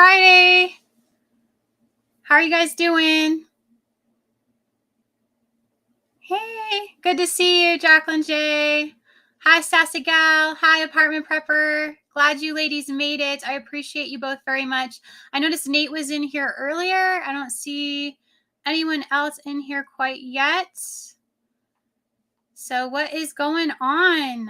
Friday. How are you guys doing? Hey, good to see you, Jacqueline J. Hi, Sassy Gal. Hi, Apartment Prepper. Glad you ladies made it. I appreciate you both very much. I noticed Nate was in here earlier. I don't see anyone else in here quite yet. So what is going on?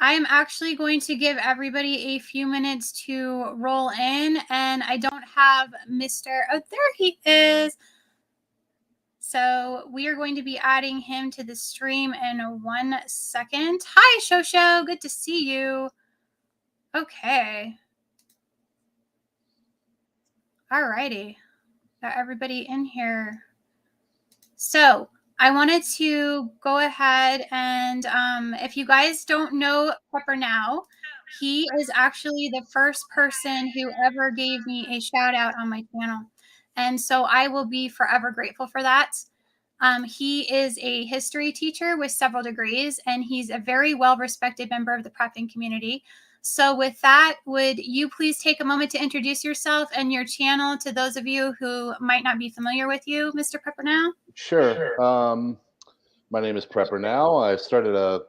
I am actually going to give everybody a few minutes to roll in, and I don't have Mr. Oh, there he is. So we are going to be adding him to the stream in 1 second. Hi, Shosho. Good to see you. Okay. All righty. Got everybody in here. So I wanted to go ahead and if you guys don't know Pepper Now, he is actually the first person who ever gave me a shout out on my channel. And so I will be forever grateful for that. He is a history teacher with several degrees, and he's a very well-respected member of the prepping community. So with that, would you please take a moment to introduce yourself and your channel to those of you who might not be familiar with you, Mr. Prepper Now? Sure. My name is Prepper Now. I started a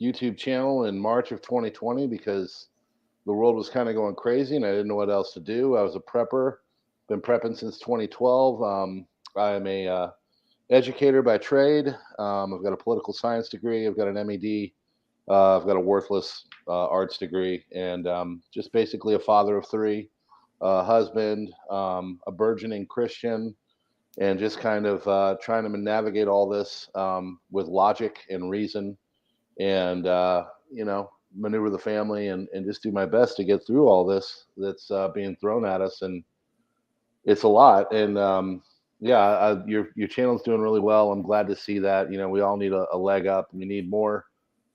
YouTube channel in March of 2020 because the world was kind of going crazy and I didn't know what else to do. I was a prepper, been prepping since 2012. I am a educator by trade. I've got a political science degree. I've got an MED. I've got a worthless arts degree, and just basically a father of three, husband, a burgeoning Christian, and just kind of trying to navigate all this with logic and reason, and maneuver the family and just do my best to get through all this that's being thrown at us, and it's a lot. And your channel's doing really well. I'm glad to see that. We all need a leg up. We need more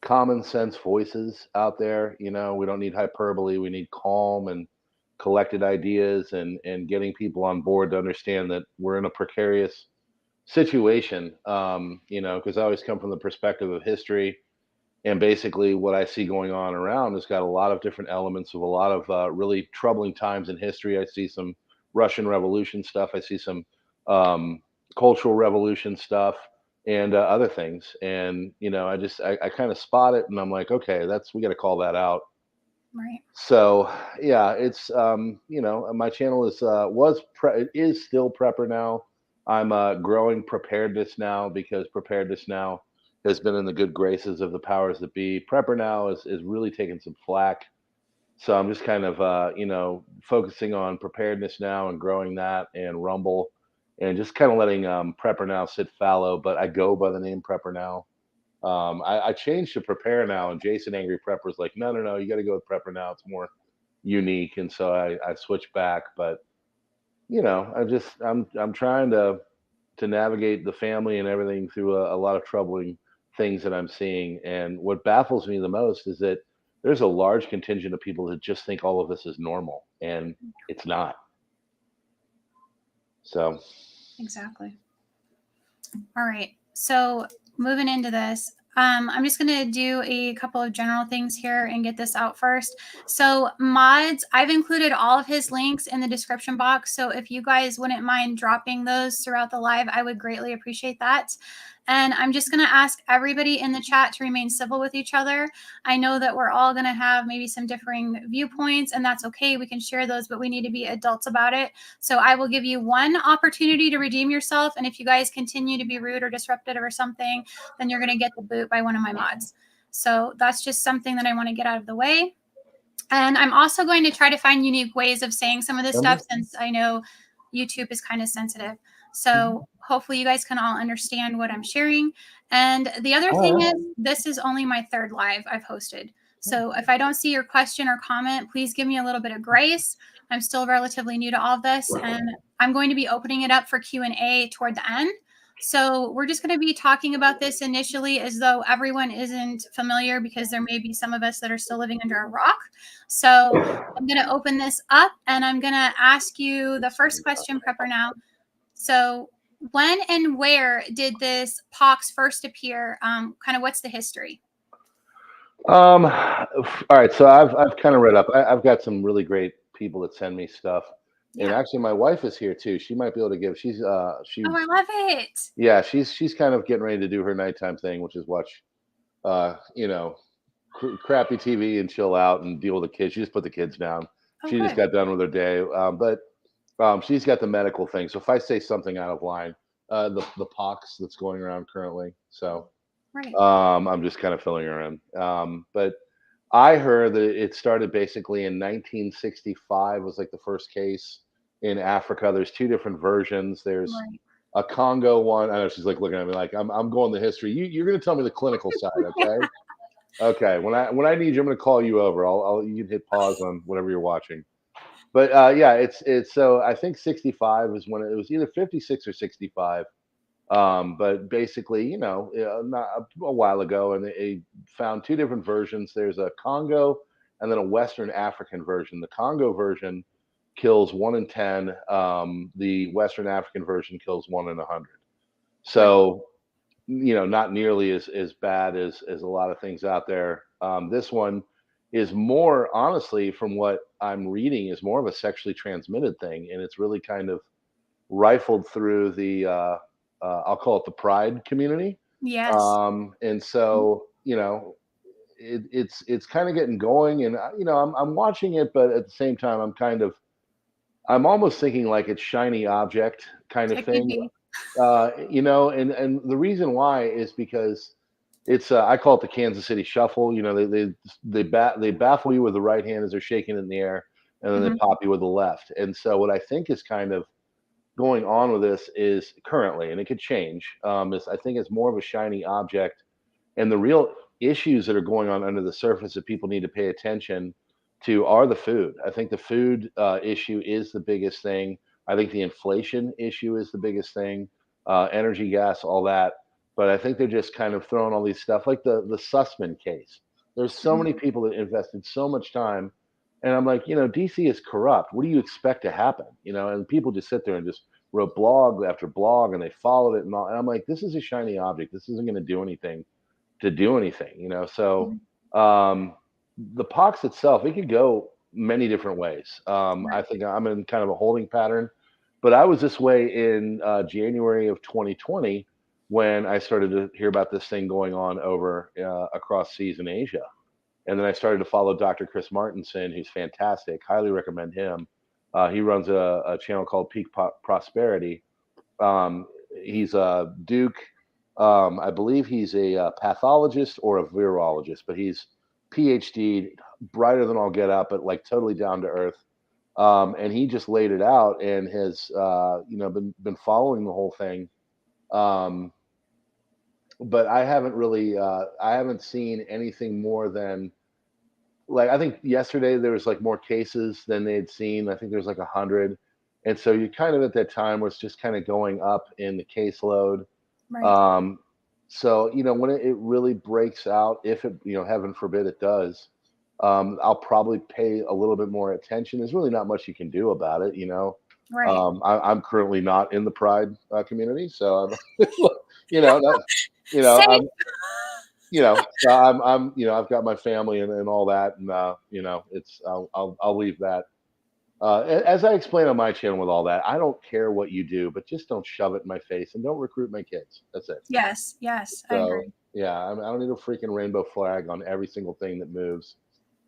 common sense voices out there. We don't need hyperbole. We need calm and collected ideas, and getting people on board to understand that we're in a precarious situation. Because I always come from the perspective of history, and basically what I see going on around has got a lot of different elements of a lot of really troubling times in history. I see some Russian Revolution stuff. I see some cultural revolution stuff, and other things. And I kind of spot it, and I'm like, okay, we got to call that out. Right. So yeah, it's my channel is still Prepper Now. I'm growing Preparedness Now, because Preparedness Now has been in the good graces of the powers that be. Prepper Now is really taking some flack. So I'm just kind of focusing on Preparedness Now and growing that, and Rumble, and just kind of letting Prepper Now sit fallow. But I go by the name Prepper Now. I changed to Prepare Now, and Jason Angry Prepper's like, no, you got to go with Prepper Now. It's more unique, and so I switched back. But I'm trying to navigate the family and everything through a lot of troubling things that I'm seeing. And what baffles me the most is that there's a large contingent of people that just think all of this is normal, and it's not. So. Exactly. All right. So moving into this, I'm just going to do a couple of general things here and get this out first. So mods, I've included all of his links in the description box. So if you guys wouldn't mind dropping those throughout the live, I would greatly appreciate that. And I'm just going to ask everybody in the chat to remain civil with each other. I know that we're all going to have maybe some differing viewpoints, and that's okay. We can share those, but we need to be adults about it. So I will give you one opportunity to redeem yourself. And if you guys continue to be rude or disruptive or something, then you're going to get the boot by one of my mods. So that's just something that I want to get out of the way. And I'm also going to try to find unique ways of saying some of this stuff, since I know YouTube is kind of sensitive. So hopefully you guys can all understand what I'm sharing. And the other thing is, this is only my third live I've hosted. So if I don't see your question or comment, please give me a little bit of grace. I'm still relatively new to all of this, and I'm going to be opening it up for Q&A toward the end. So we're just going to be talking about this initially as though everyone isn't familiar, because there may be some of us that are still living under a rock. So I'm going to open this up, and I'm going to ask you the first question, Prepper Now. So when and where did this pox first appear? Kind of what's the history? All right. So I've kind of read up. I've got some really great people that send me stuff. And Yeah. actually, my wife is here too. She might be able to give. She Oh, I love it. yeah, she's kind of getting ready to do her nighttime thing, which is watch you know crappy TV and chill out and deal with the kids. She just put the kids down. Oh, She just good. got done with her day, but she's got the medical thing. So if I say something out of line, the pox that's going around currently. So Right. I'm just kind of filling her in. But I heard that it started basically in 1965 was like the first case in Africa. There's two different versions. There's Right. a Congo one. I know she's like looking at me like I'm going the history. You're going to tell me the clinical side, okay? Okay. When I need you, I'm going to call you over. You can hit pause on whatever you're watching. But yeah, it's so I think 65 is when it was either 56 or 65. But basically, not a while ago, and they found two different versions. There's a Congo and then a Western African version. The Congo version kills 1 in 10. The Western African version kills 1 in 100. Right. So, not nearly as bad as a lot of things out there. This one is more, honestly, from what I'm reading, is more of a sexually transmitted thing, and it's really kind of rifled through the I'll call it the pride community. Yes. And so it's kind of getting going, and I'm watching it, but at the same time I'm almost thinking like it's shiny object kind of It could thing. be. And the reason why is because it's I call it the Kansas City Shuffle. They baffle you with the right hand as they're shaking it in the air, and then they Mhm. pop you with the left. And so what I think is kind of going on with this is currently, and it could change, is I think it's more of a shiny object, and the real issues that are going on under the surface that people need to pay attention to are the food. I think the food issue is the biggest thing. I think the inflation issue is the biggest thing, energy, gas, all that. But I think they're just kind of throwing all these stuff like the Sussman case. There's so many Mhm. people that invested so much time, and I'm like, DC is corrupt. What do you expect to happen? And people just sit there and just wrote blog after blog, and they followed it and all. And I'm like, this is a shiny object. This isn't going to do anything to do anything. So Mhm. um, the pox itself, it could go many different ways. I Right. think I'm in kind of a holding pattern, but I was this way in January of 2020 when I started to hear about this thing going on over across seas in Asia. And then I started to follow Dr. Chris Martenson, who's fantastic. Highly recommend him. He runs a channel called Peak Prosperity. Um, he's a Duke. I believe he's a pathologist or a virologist, but he's PhD, brighter than all get out, but like totally down to earth. And he just laid it out and has, been following the whole thing. Um, but I haven't seen anything more than like I think yesterday there was like more cases than they had seen. I think there's like 100, and so you're kind of at that time where it's just kind of going up in the caseload. Right. Um, so when it really breaks out, if it heaven forbid it does, I'll probably pay a little bit more attention. There's really not much you can do about it. Right. I'm currently not in the Pride community, so I'm, that, Safe. so I've got my family and all that, and it's I'll leave that. As I explain on my channel with all that, I don't care what you do, but just don't shove it in my face and don't recruit my kids. That's it. Yes. Yes. I So agree. yeah, I don't need a freaking rainbow flag on every single thing that moves.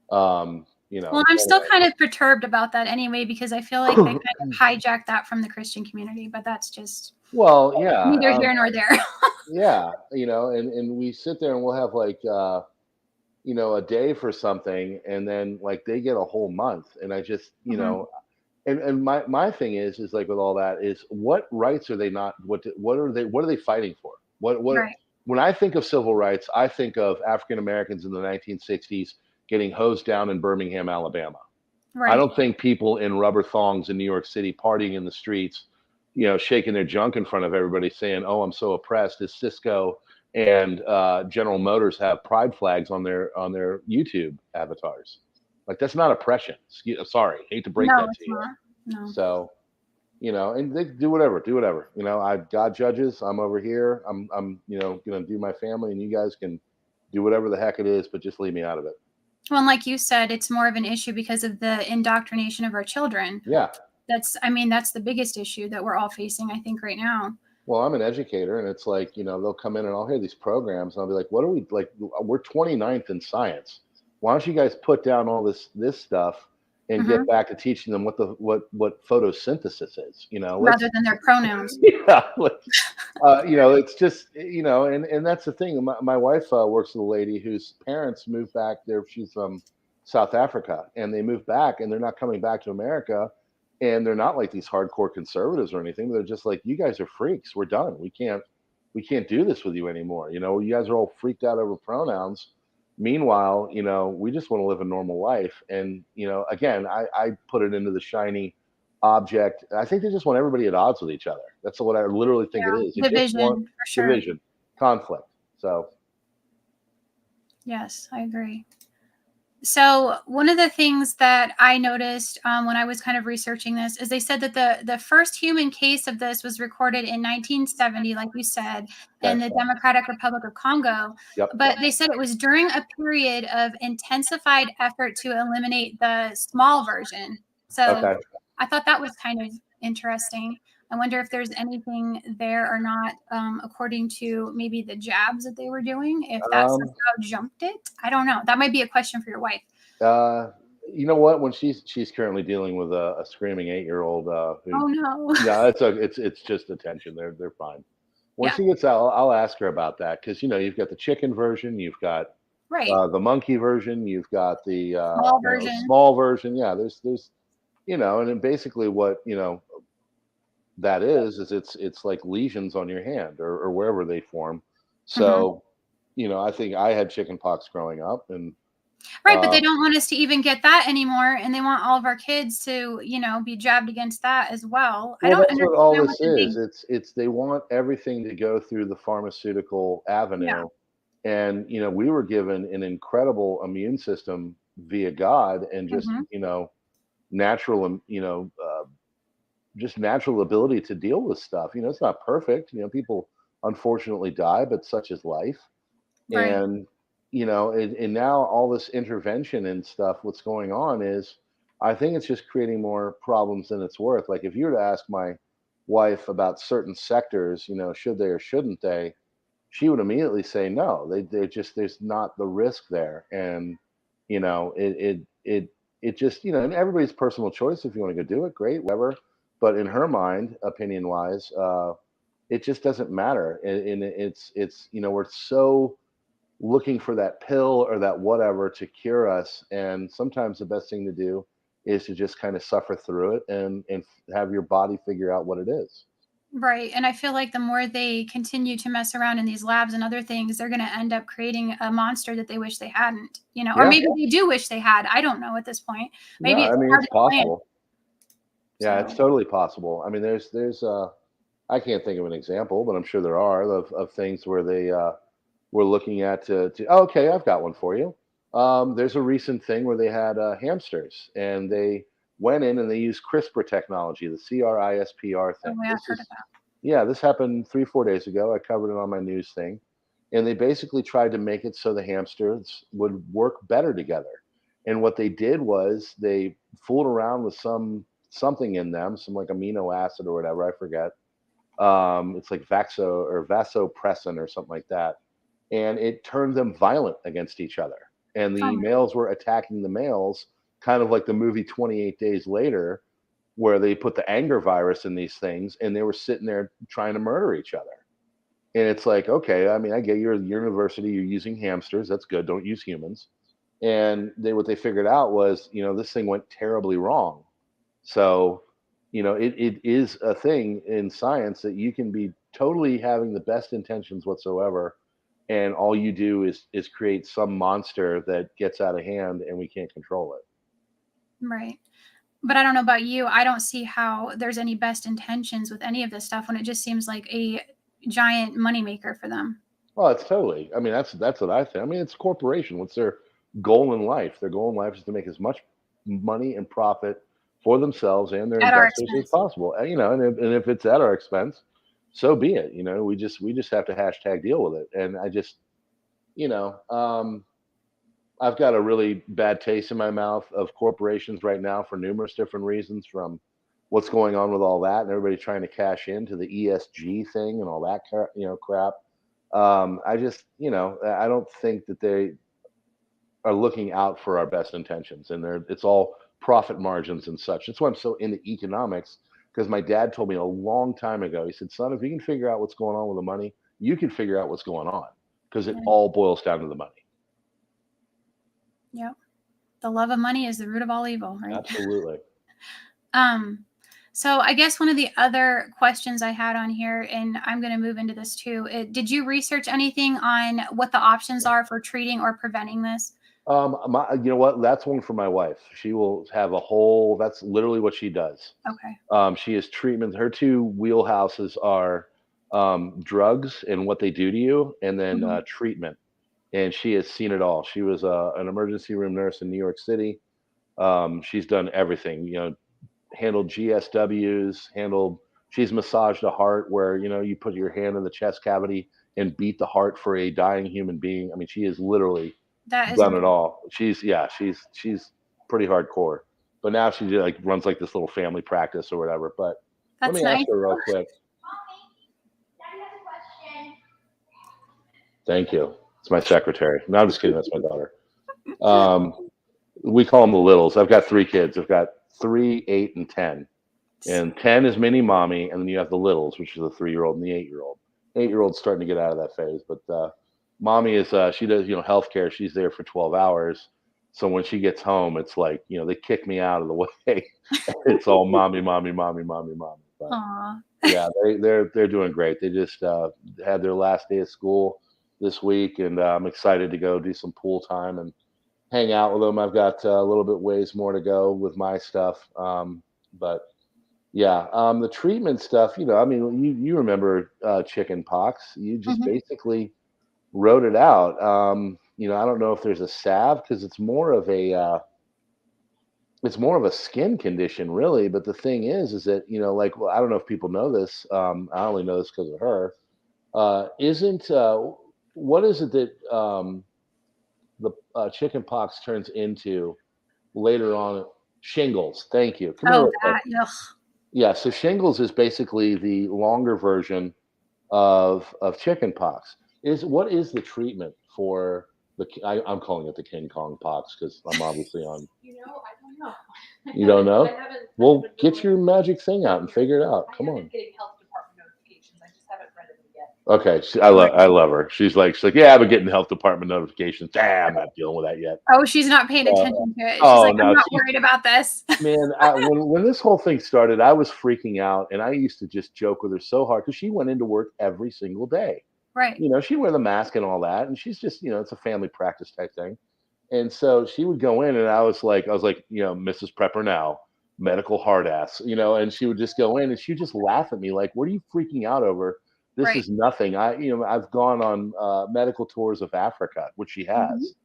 Well, I'm still Anyway. kind of perturbed about that anyway because I feel like they kind of hijacked that from the Christian community, but that's just Well, yeah, neither here nor there. yeah, and we sit there and we'll have like a day for something, and then like they get a whole month, and I just Mhm. and my thing is like with all that is what rights are they not what are they fighting for? What Right. when I think of civil rights, I think of African Americans in the 1960s getting hosed down in Birmingham, Alabama. I Right. don't think people in rubber thongs in New York City partying in the streets, shaking their junk in front of everybody saying, "Oh, I'm so oppressed," as Cisco and General Motors have pride flags on their YouTube avatars. Like that's not oppression. Sorry, hate to break No, that it's to you. not. No. So, and they do whatever, do whatever. God judges. I'm over here. I'm gonna do my family, and you guys can do whatever the heck it is, but just leave me out of it. Well, and like you said, it's more of an issue because of the indoctrination of our children. Yeah. That's the biggest issue that we're all facing, I think, right now. Well, I'm an educator, and it's like, they'll come in and I'll hear these programs, and I'll be like, what are we like? We're 29th in science. Why don't you guys put down all this stuff and get Hmm. back to teaching them what photosynthesis is? Rather Let's than their pronouns. yeah, it's just and that's the thing. My wife works with a lady whose parents moved back there. She's from South Africa, and they moved back, and they're not coming back to America. And they're not like these hardcore conservatives or anything. They're just like, you guys are freaks. We're done. We can't do this with you anymore. You guys are all freaked out over pronouns. Meanwhile, we just want to live a normal life. And again, I put it into the shiny object. I think they just want everybody at odds with each other. That's what I literally think it is. They just want Division, for sure. division, conflict. So Yes, I agree. So one of the things that I noticed when I was kind of researching this is they said that the first human case of this was recorded in 1970, like you said, in okay. the Democratic Republic of Congo. Yep. But they said it was during a period of intensified effort to eliminate the small version. So Okay. I thought that was kind of interesting. I wonder if there's anything there or not, according to maybe the jabs that they were doing, if that Um, somehow jumped it. I don't know. That might be a question for your wife. uh, you know what? When she's currently dealing with a screaming 8-year-old who, Oh no. yeah, it's just attention. They're fine. When Yeah, she gets out, I'll ask her about that because you've got the chicken version, you've got right. the monkey version, you've got the Small version. small version. Yeah, there's and then basically what that is it's like lesions on your hand or wherever they form. Hmm. So I think I had chicken pox growing up, and Right, but uh, they don't want us to even get that anymore, and they want all of our kids to, be jabbed against that as well. I well, don't that's what all understand what this the is. big. It's they want everything to go through the pharmaceutical Yeah. avenue. And we were given an incredible immune system via God, and just Hmm. natural, just natural ability to deal with stuff. It's not perfect. People unfortunately die, but such is life. Right. And and now all this intervention and stuff, what's going on is, I think it's just creating more problems than it's worth. Like, if you were to ask my wife about certain sectors, should they or shouldn't they, she would immediately say no. They just, there's not the risk there. And it just, and everybody's personal choice. If you want to go do it, great, whatever. But in her mind, opinion wise, it just doesn't matter. And it's we're so looking for that pill or that whatever to cure us. And sometimes the best thing to do is to just kind of suffer through it and have your body figure out what it is. Right. And I feel like the more they continue to mess around in these labs and other things, they're going to end up creating a monster that they wish they hadn't, or Yeah. maybe they do wish they had. I don't know at this point. Yeah. Maybe I it's mean, hard it's to plan. possible. Yeah, it's So, totally possible. I mean, there's I can't think of an example, but I'm sure there are of things where they were looking at to oh, okay, I've got one for you. There's a recent thing where they had hamsters, and they went in and they used CRISPR technology, the CRISPR oh, thing. yeah, I've This heard of is that. Yeah, this happened 3 4 days ago. I covered it on my news thing, and they basically tried to make it so the hamsters would work better together. And what they did was they fooled around with something in them, some like amino acid or whatever, I forget. It's like vasopressin or something like that, and it turned them violent against each other. And Oh, the my. males were attacking the males, kind of like the movie 28 Days Later, where they put the anger virus in these things, and they were sitting there trying to murder each other. And it's like, okay, I mean, I get you're a university, you're using hamsters, that's good, don't use humans. And what they figured out was, this thing went terribly wrong. So, it is a thing in science that you can be totally having the best intentions whatsoever, and all you do is create some monster that gets out of hand and we can't control it. Right. But I don't know about you. I don't see how there's any best intentions with any of this stuff when it just seems like a giant moneymaker for them. Well, it's totally. I mean, that's what I think. I mean, it's a corporation. What's their goal in life? Their goal in life is to make as much money and profit for themselves and their At our investors as expense. possible. And if it's at our expense, so be it. We just have to hashtag deal with it. And I just, you know, um, I've got a really bad taste in my mouth of corporations right now for numerous different reasons, from what's going on with all that and everybody trying to cash into the ESG thing and all that crap. I just, I don't think that they are looking out for our best intentions, and it's all profit margins and such. That's why I'm so into economics, because my dad told me a long time ago. He said, "Son, if you can figure out what's going on with the money, you can figure out what's going on, because it Yeah. all boils down to the money." Yep. The love of money is the root of all evil, right? Absolutely. So I guess one of the other questions I had on here, and I'm going to move into this too. Did you research anything on what the options are for treating or preventing this? You know what? That's one for my wife. She will have a whole. That's literally what she does. Okay. She has treatment. Her two wheelhouses are drugs and what they do to you, and then Mhm. treatment. And she has seen it all. She was an emergency room nurse in New York City. She's done everything. Handled GSWs. She's massaged a heart where you put your hand in the chest cavity and beat the heart for a dying human being. I mean, she has literally That is done it amazing. all. She's pretty hardcore. But now she like runs like this little family practice or whatever. But let That's me ask nice. her real quick. Thank you. It's my secretary. No, I'm just kidding. That's my daughter. Um, we call them the littles. I've got three kids. I've got 3, 8, and 10. And 10 is mini mommy, and then you have the littles, which is the 3-year-old and the 8-year-old. 8-year-old's starting to get out of that phase, but mommy is she does healthcare. She's there for 12 hours. So when she gets home, it's like they kick me out of the way. It's all mommy, mommy, mommy, mommy, mommy. But Aw. yeah, they're doing great. They just had their last day of school this week, and I'm excited to go do some pool time and hang out with them. I've got a little bit ways more to go with my stuff, but yeah, the treatment stuff. I mean, you remember chicken pox? You just Mhm. basically wrote it out. I don't know if there's a salve, because it's more of a skin condition, really. But the thing is that like, well, I don't know if people know this. I only know this because of her. Isn't What is it that the chicken pox turns into later on? Shingles. Thank you. Come here Oh, real quick. that. Ugh. Yeah, so shingles is basically the longer version of chicken pox. What is the treatment for I'm calling it the King Kong pox because I'm obviously on. I don't know. You don't know? Well, been get going your magic thing out and figure it out. I Come have on. been getting health department notifications. I just haven't read them yet. Okay, Right. I love her. She's like, yeah, I've been getting health department notifications. I'm not dealing with that yet. Oh, she's not paying Uh, attention to it. She's oh like, I'm no, not worried about this. man, when this whole thing started, I was freaking out, and I used to just joke with her so hard because she went into work every single day. Right. She'd wear the mask and all that, and she's just, it's a family practice type thing. And so she would go in, and I was like, Mrs. Prepper now, medical hard ass, and she would just go in, and she would just laugh at me like, "What are you freaking out over? This Right. is nothing." I've gone on medical tours of Africa, which she Mhm. has.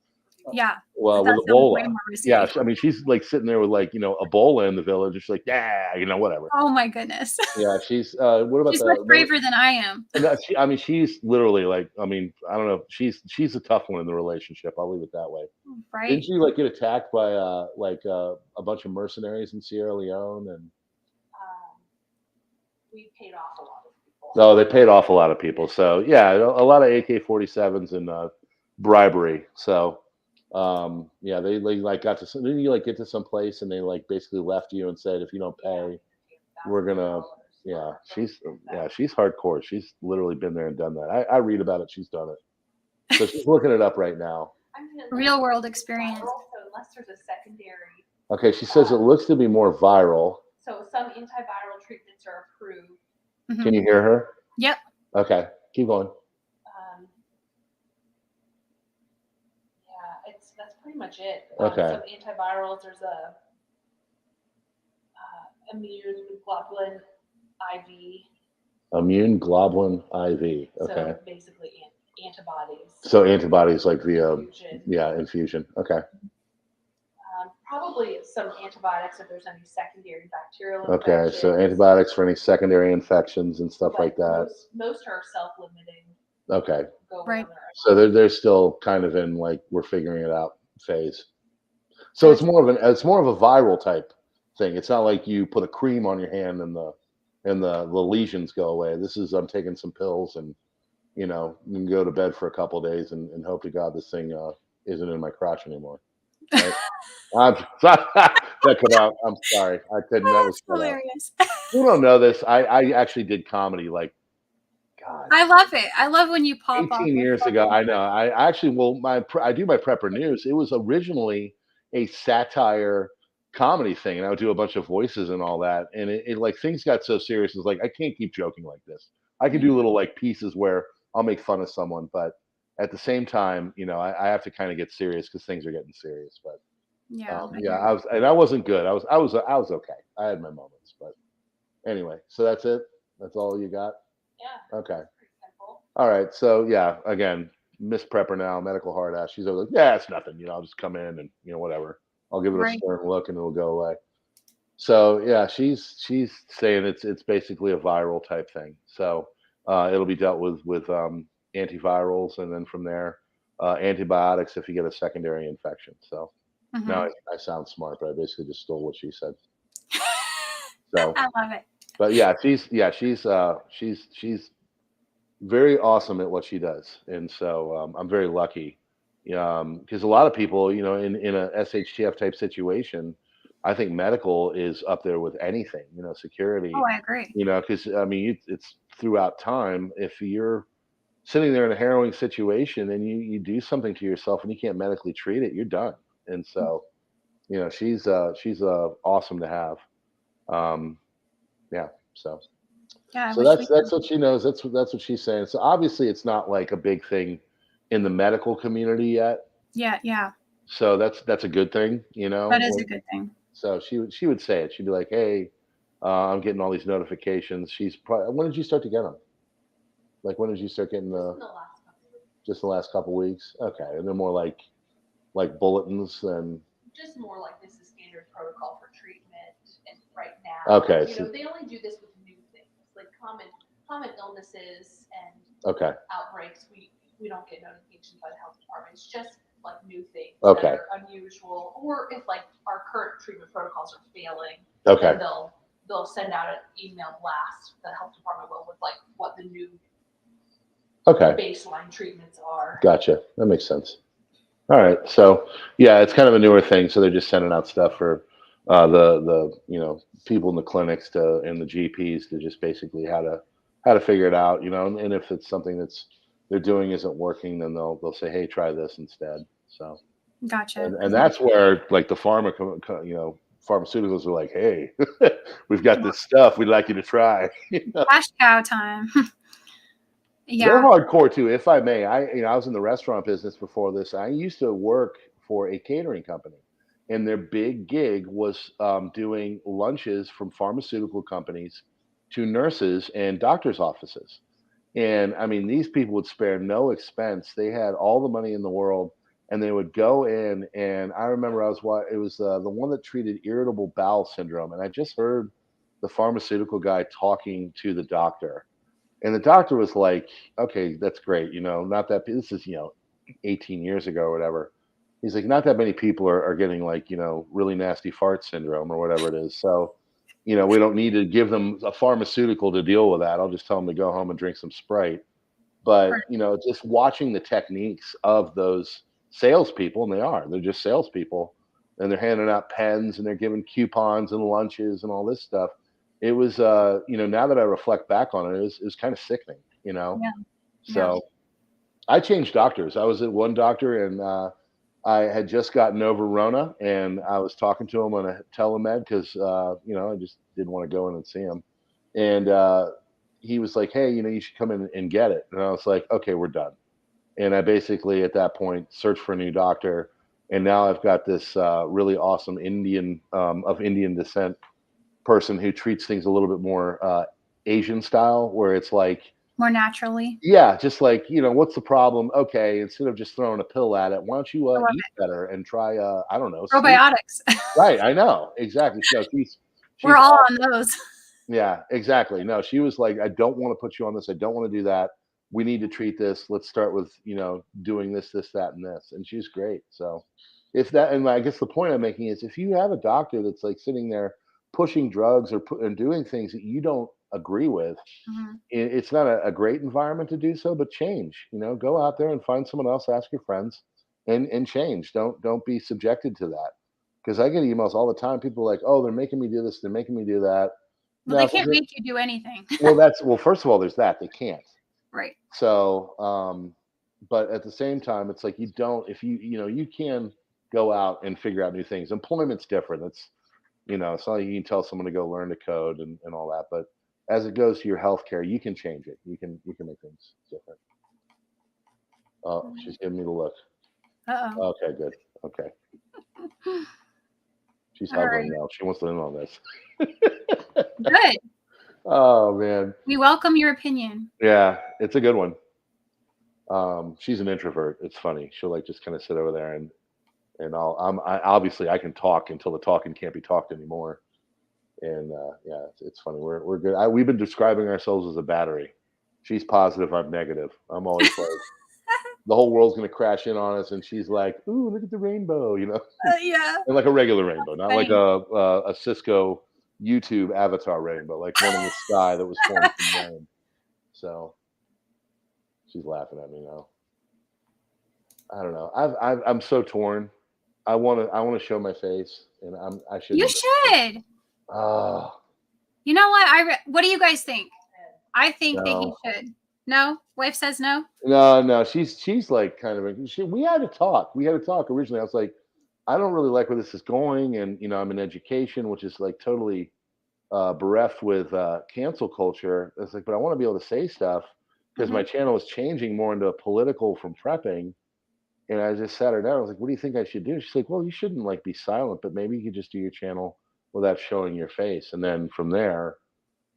Yeah. Well, with That sounds way Ebola. more Yeah, risky. I mean, she's like sitting there with like Ebola in the village. She's like, yeah, whatever. Oh my goodness. Yeah, she's. What about She's much the? braver than I am. No, I mean, she's literally like. I mean, I don't know. She's a tough one in the relationship. I'll leave it that way. Didn't Right. she like get attacked by a bunch of mercenaries in Sierra Leone? And Um, we paid off a lot of people. oh, they paid off a lot of people. So yeah, a lot of AK-47s and bribery. So yeah, they like got to. Didn't you like get to some place and they like basically left you and said, if you don't pay, we're gonna. Yeah, she's hardcore. She's literally been there and done that. I read about it. She's done it. So she's looking it up right now. I mean, Real world experience. so unless there's a secondary, Okay, she says it looks to be more viral. so some antiviral treatments are approved. Mhm. Can you hear her? Yep. Okay, keep going. Yeah, that's pretty much it. Okay. Some antivirals. There's a immune globulin IV. Immune globulin IV. Okay. So basically antibodies. So antibodies like via Infusion. infusion. Okay. Probably some antibiotics if there's any secondary bacterial Okay. infections. So antibiotics for any secondary infections and stuff like that. Most are self-limiting. Okay. Go Right. on their own. So they're still kind of in like we're figuring it out phase. So it's Gotcha. more of a viral type thing. It's not like you put a cream on your hand and the lesions go away. This is I'm taking some pills and you can go to bed for a couple of days and hope to God this thing isn't in my crotch anymore. Right? I'm that cut out. I'm sorry. I couldn't. That was That's cut out. hilarious. You don't know this. I actually did comedy like God. I love it. I love when you pop off 18 with years ago, I know. I actually, well, I do my prepper news. It was originally a satire comedy thing, and I would do a bunch of voices and all that. And it like things got so serious. It's like I can't keep joking like this. I could do little like pieces where I'll make fun of someone, but at the same time, I have to kind of get serious because things are getting serious. But Yeah. yeah, I wasn't good. I was okay. I had my moments, but anyway. So that's it. That's all you got. Yeah. Okay. Pretty simple. All right. So yeah, again, Miss Prepper now, medical hard ass. She's always like, yeah, it's nothing. I'll just come in and whatever. I'll give it a Right. stern look and it'll go away. So yeah, she's saying it's basically a viral type thing. So it'll be dealt with antivirals and then from there antibiotics if you get a secondary infection. So now Mhm. I sound smart, but I basically just stole what she said. So, I love it. but yeah, she's very awesome at what she does, and so I'm very lucky. Because a lot of people, in a SHTF type situation, I think medical is up there with anything. Oh, Security. I agree. Because I mean, it's throughout time. If you're sitting there in a harrowing situation and you do something to yourself and you can't medically treat it, you're done. And so, she's awesome to have. Um, yeah. So. Yeah, I So wish we that's could. what she knows. That's what she's saying. So obviously, it's not like a big thing in the medical community yet. Yeah, yeah. So that's a good thing, That is a good thing. So she would say it. She'd be like, "Hey, I'm getting all these notifications." She's probably. When did you start to get them? Like when did you start getting Just the? in the last couple of weeks. Just the last couple weeks. Okay, and they're more like bulletins than. Just more like this is standard protocol for treatment and right now. Okay. They only do this with new things like common illnesses and Okay. outbreaks. We don't get notifications by the health department. It's just like new things Okay. that are unusual, or if like our current treatment protocols are failing, Okay. then they'll send out an email blast. The health department will with like what the new Okay. baseline treatments are. Gotcha. That makes sense. All right. So yeah, it's kind of a newer thing. So they're just sending out stuff for the people in the clinics and the GPs to just basically how to figure it out. And if it's something that's they're doing isn't working, then they'll say, hey, try this instead. So Gotcha. and that's where like the pharmaceuticals are like, hey, we've got this stuff we'd like you to try. Cash cow time. They're Yeah. hardcore too, if I may. I was in the restaurant business before this. I used to work for a catering company, and their big gig was doing lunches from pharmaceutical companies to nurses and doctors' offices. And I mean, these people would spare no expense. They had all the money in the world, and they would go in. And I remember it was the one that treated irritable bowel syndrome, and I just heard the pharmaceutical guy talking to the doctor and the doctor was like, okay, that's great. Not that this is, 18 years ago or whatever. He's like, not that many people are getting like, really nasty fart syndrome or whatever it is. So, we don't need to give them a pharmaceutical to deal with that. I'll just tell them to go home and drink some Sprite. But, Right. just watching the techniques of those salespeople, and they're just salespeople, and they're handing out pens and they're giving coupons and lunches and all this stuff. It was, now that I reflect back on it, it was kind of sickening, Yeah. Yeah. So I changed doctors. I was at one doctor and I had just gotten over Rona and I was talking to him on a telemed because, I just didn't want to go in and see him. And he was like, hey, you should come in and get it. And I was like, okay, we're done. And I basically at that point searched for a new doctor. And now I've got this really awesome of Indian descent person who treats things a little bit more Asian style, where it's like, More naturally. yeah, just like, what's the problem? Okay, instead of just throwing a pill at it, why don't you I love eat better and try, I don't know, sleep? Probiotics. Right, I know, exactly. So she's We're she's all awesome. on those. Yeah, exactly. No, she was like, I don't want to put you on this. I don't want to do that. We need to treat this. Let's start with, doing this, that, and this. And she's great. So if that, and I guess the point I'm making is if you have a doctor that's like sitting there pushing drugs and doing things that you don't agree with, Hmm. it's not a great environment to do so, but change, go out there and find someone else, ask your friends, and change. Don't be subjected to that. Because I get emails all the time. People are like, oh, they're making me do this, they're making me do that. Well, they Now, can't make you do anything. well, first of all, there's that. They can't. Right. So, but at the same time, it's like you don't, if you can go out and figure out new things. Employment's different. It's not like you can tell someone to go learn to code and all that. But as it goes to your healthcare, you can change it. You can make things different. Oh, she's giving me the look. Uh-oh. Okay, good. Okay. She's All huddling right. now. She wants to in on this. Good. Oh man. We welcome your opinion. Yeah, it's a good one. She's an introvert. It's funny. She'll like just kind of sit over there and obviously I can talk until the talking can't be talked anymore. And yeah, it's funny. We're good. We've been describing ourselves as a battery. She's positive. I'm negative. I'm always like, the whole world's gonna crash in on us, and she's like, "Ooh, look at the rainbow," Yeah. and like a regular rainbow, not like Funny. a Cisco YouTube avatar rainbow, like one in the sky that was formed from rain. So she's laughing at me now. I don't know. I'm so torn. I want to show my face, and I You shouldn't. should. Ah, You know what? What do you guys think? I think that he no. should. No? Wife says no? No. She's like kind of. We had to talk. We had to talk originally. I was like, I don't really like where this is going, and I'm in education, which is like totally bereft with cancel culture. It's like, but I want to be able to say stuff because my Mhm. channel is changing more into political from prepping. And I just sat her down. I was like, "What do you think I should do?" She's like, "Well, you shouldn't like be silent, but maybe you could just do your channel without showing your face." And then from there,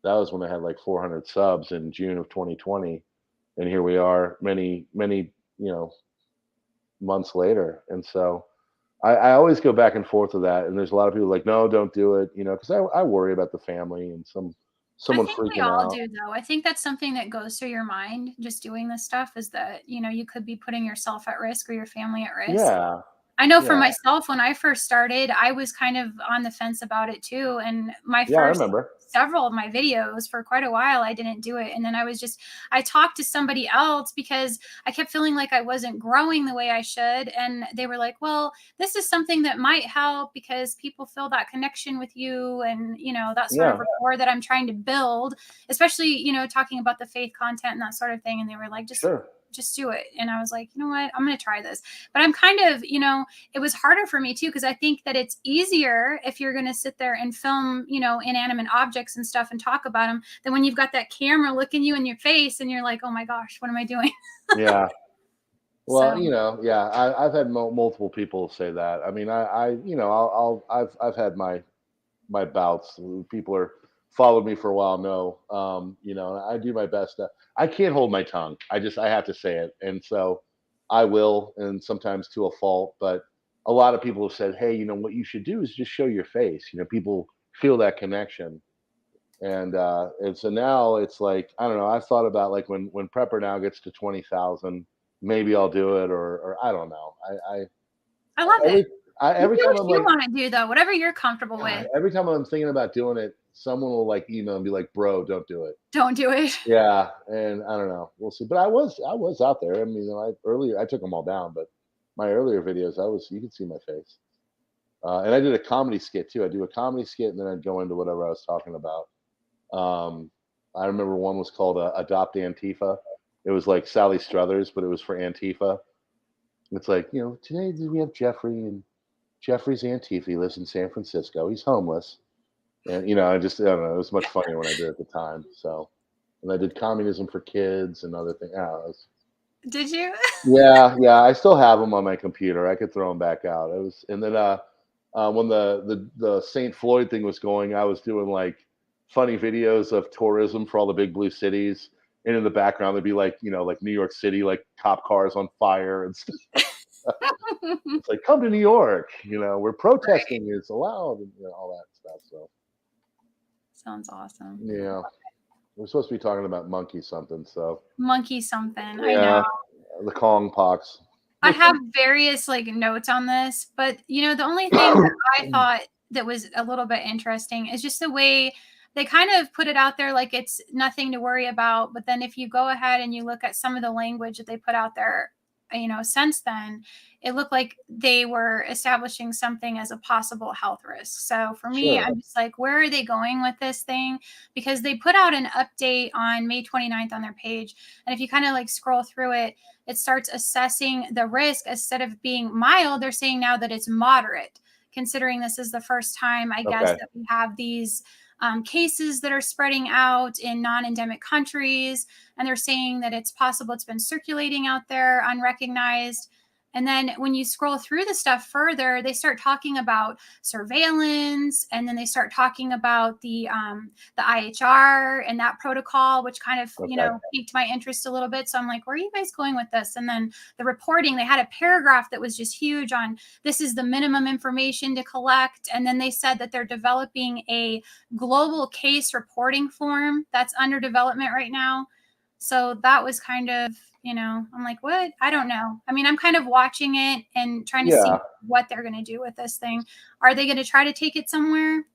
that was when I had like 400 subs in June of 2020, and here we are, many months later. And so I always go back and forth with that. And there's a lot of people like, "No, don't do it," because I worry about the family and I someone think we freaking all out. do, though. I think that's something that goes through your mind just doing this stuff is that, you could be putting yourself at risk or your family at risk. Yeah, I know for yeah, myself, when I first started, I was kind of on the fence about it too. And my yeah. I first remember. several of my videos for quite a while, I didn't do it. And then I talked to somebody else because I kept feeling like I wasn't growing the way I should. And they were like, well, this is something that might help because people feel that connection with you and, that sort of Yeah, rapport that I'm trying to build, especially, talking about the faith content and that sort of thing. And they were like, sure. just do it. And I was like, you know what? I'm going to try this. But I'm kind of, it was harder for me too, because I think that it's easier if you're going to sit there and film, inanimate objects and stuff and talk about them than when you've got that camera looking you in your face and you're like, oh my gosh, what am I doing? Yeah. Well, So yeah, I've had multiple people say that. I mean, I've had my bouts. People are followed me for a while know, and I do my best. I can't hold my tongue. I have to say it, and so I will, and sometimes to a fault. But a lot of people have said, hey, what you should do is just show your face. People feel that connection, and so now it's like I don't know. I've thought about like when Prepper now gets to 20,000, maybe I'll do it, or I don't know. I love it. Every You every do time what I'm you like, want to do, though, whatever you're comfortable God, with. every time I'm thinking about doing it, someone will like email and be like, "Bro, don't do it." Don't do it. Yeah, and I don't know. We'll see. But I was out there. I mean, I took them all down, but my earlier videos, you could see my face. And I did a comedy skit too. I do a comedy skit, and then I'd go into whatever I was talking about. Um, I remember one was called "Adopt Antifa." It was like Sally Struthers, but it was for Antifa. It's like today we have Jeffrey, and Jeffrey's Antifa. He lives in San Francisco. He's homeless. And I don't know. It was much funnier when I did it at the time. So, and I did communism for kids and other things. Did you? Yeah. I still have them on my computer. I could throw them back out. It was, and then when the St. Floyd thing was going, I was doing like funny videos of tourism for all the big blue cities, and in the background there'd be like like New York City, like cop cars on fire and stuff. It's like come to New York, where Right. protesting is allowed, and all that stuff. So Sounds awesome. yeah. We're supposed to be talking about monkey something, so Monkey something. I know. yeah, the Kong pox. I have various like notes on this, but the only thing that I thought that was a little bit interesting is just the way they kind of put it out there like it's nothing to worry about. But then if you go ahead and you look at some of the language that they put out there, since then, it looked like they were establishing something as a possible health risk. So for me, Sure. I'm just like, where are they going with this thing? Because they put out an update on May 29th on their page. And if you kind of like scroll through it, it starts assessing the risk. Instead of being mild, they're saying now that it's moderate, considering this is the first time, I guess, Okay. that we have these cases that are spreading out in non-endemic countries. And they're saying that it's possible it's been circulating out there unrecognized. And then when you scroll through the stuff further, they start talking about surveillance, and then they start talking about the IHR and that protocol, which kind of piqued my interest a little bit. So I'm like, where are you guys going with this? And then the reporting, they had a paragraph that was just huge on this is the minimum information to collect, and then they said that they're developing a global case reporting form that's under development right now. So that was kind of, I'm like, what? I don't know. I mean, I'm kind of watching it and trying to see what they're going to do with this thing. Are they going to try to take it somewhere?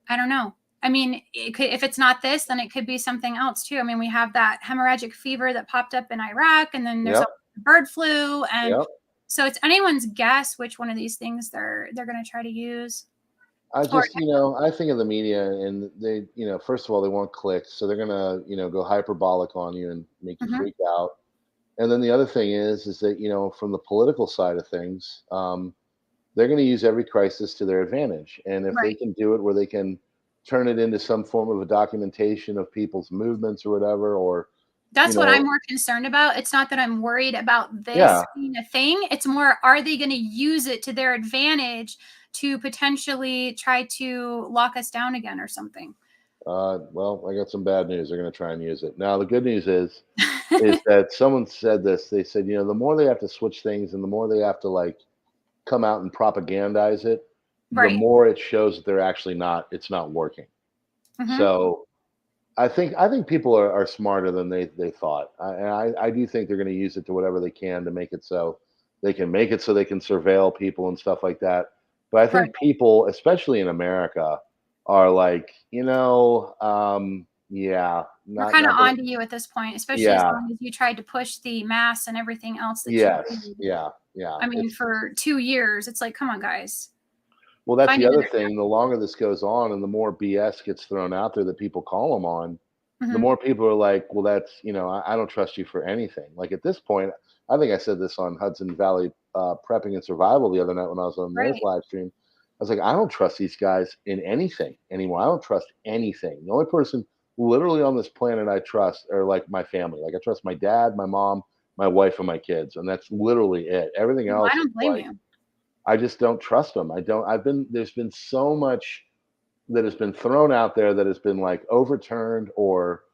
I don't know. I mean, if it's not this, then it could be something else too. I mean, we have that hemorrhagic fever that popped up in Iraq, and then there's a bird flu. And so it's anyone's guess which one of these things they're going to try to use. I just, I think of the media, and they, first of all, they want clicks, so they're gonna, go hyperbolic on you and make you freak out. And then the other thing is that, from the political side of things, they're going to use every crisis to their advantage. And if they can do it where they can turn it into some form of a documentation of people's movements or whatever, or that's what I'm more concerned about. It's not that I'm worried about this being a thing. It's more, are they going to use it to their advantage to potentially try to lock us down again or something? Well, I got some bad news. They're going to try and use it. Now, the good news is that someone said this. They said, the more they have to switch things and the more they have to like come out and propagandize it, the more it shows that they're actually it's not working. So I think people are smarter than they thought. I do think they're going to use it to whatever they can to make it so they can surveil people and stuff like that. But I think people, especially in America, are like, we're kind of onto you at this point, especially as long as you tried to push the mass and everything else that you did. I mean, for 2 years, it's like, come on, guys. Well, that's the other thing. The longer this goes on and the more BS gets thrown out there that people call them on, the more people are like, well, that's, I don't trust you for anything. Like at this point, I think I said this on Hudson Valley Prepping and Survival the other night when I was on their live stream. I was like, I don't trust these guys in anything anymore. I don't trust anything. The only person literally on this planet I trust are like my family. Like I trust my dad, my mom, my wife, and my kids. And that's literally it. Everything else. I don't blame you. I just don't trust them. There's been so much that has been thrown out there that has been like overturned or,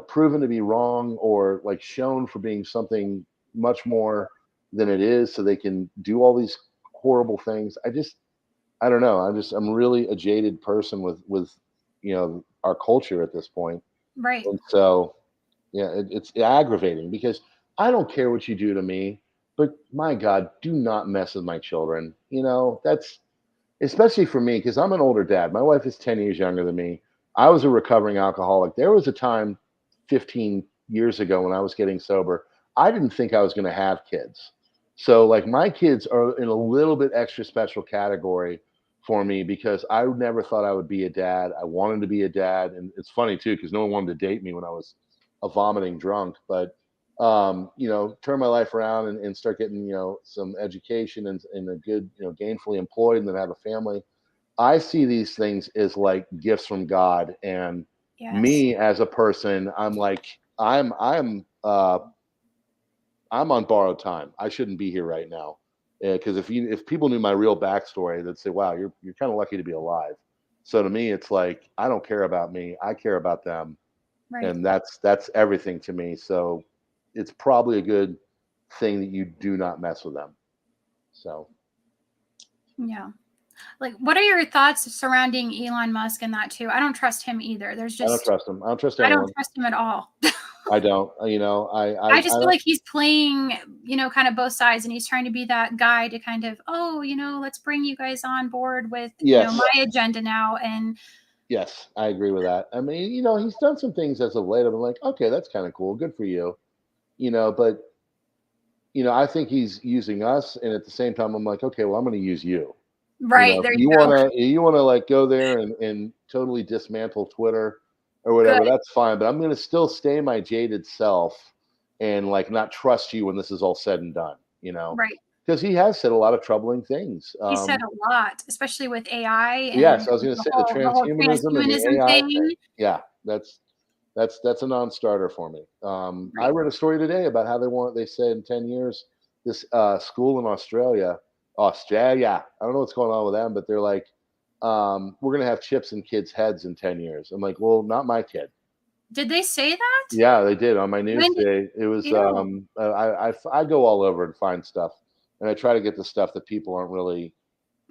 proven to be wrong or like shown for being something much more than it is. So they can do all these horrible things. I don't know. I'm really a jaded person with our culture at this point. Right. And so, it's aggravating because I don't care what you do to me, but my God, do not mess with my children. That's especially for me because I'm an older dad. My wife is 10 years younger than me. I was a recovering alcoholic. There was a time 15 years ago when I was getting sober. I didn't think I was going to have kids. So like my kids are in a little bit extra special category for me because I never thought I would be a dad. I wanted to be a dad. And it's funny too, because no one wanted to date me when I was a vomiting drunk, but turn my life around and start getting, some education and a good, gainfully employed and then have a family. I see these things as like gifts from God. And me as a person, I'm like, I'm on borrowed time. I shouldn't be here right now. Because if people knew my real backstory, they'd say, "Wow, you're kind of lucky to be alive." So to me, it's like I don't care about me; I care about them, and that's everything to me. So it's probably a good thing that you do not mess with them. So like, what are your thoughts surrounding Elon Musk and that too? I don't trust him either. I don't trust him. I don't trust anyone. I don't trust him at all. I don't. I just feel like he's playing, kind of both sides, and he's trying to be that guy to kind of, let's bring you guys on board with, Yes. my agenda now. And Yes, I agree with that. I mean, he's done some things as of late. I'm like, okay, that's kind of cool. Good for you. But I think he's using us, and at the same time, I'm like, okay, well, I'm going to use you. right there, If you go. you wanna like go there and totally dismantle Twitter or whatever, Good, that's fine. But I'm gonna still stay my jaded self and like not trust you when this is all said and done. right. Because he has said a lot of troubling things. He said a lot, especially with AI Yes, and I was gonna the say the whole transhumanism and the transhumanism AI thing. thing. Yeah, that's a non-starter for me. I Right. read a story today about how they said in 10 years, this school in Australia, I don't know what's going on with them, but they're like, we're going to have chips in kids' heads in 10 years. I'm like, well, not my kid. Did they say that? Yeah, they did on my news When did today. It was, Ew. I go all over and find stuff, and I try to get the stuff that people aren't really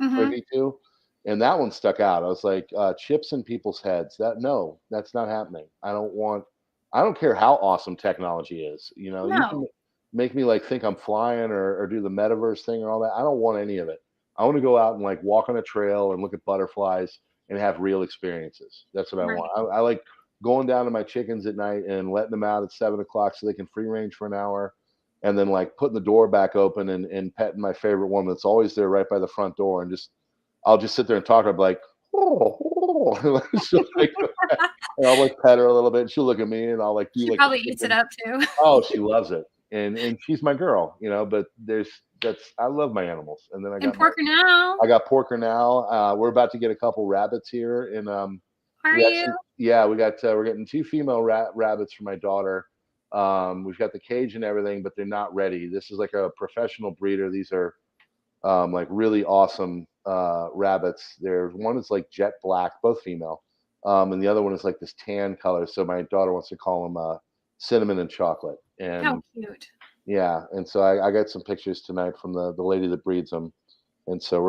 Mhm. privy to. And that one stuck out. I was like, chips in people's heads. No, that's not happening. I don't care how awesome technology is. You can No. make me like think I'm flying or do the metaverse thing or all that. I don't want any of it. I want to go out and like walk on a trail and look at butterflies and have real experiences. That's what I want. Right. I like going down to my chickens at night and letting them out at 7 o'clock so they can free range for an hour. And then like putting the door back open and petting my favorite one that's always there right by the front door and just I'll just sit there and talk. I'm like, oh, she'll like, and I'll like pet her a little bit. And she'll look at me, and I'll like do She like the probably eats it chicken. up too. Oh, she loves it, and she's my girl, But I love my animals, and then And Porker now. I got Porker now. We're about to get a couple rabbits here, and Are we you? actually we're getting two female rabbits for my daughter. We've got the cage and everything, but they're not ready. This is like a professional breeder. These are like really awesome rabbits. There's one is like jet black, both female, and the other one is like this tan color. So my daughter wants to call them cinnamon and chocolate. How And cute. yeah, and so I got some pictures tonight from the lady that breeds them, and so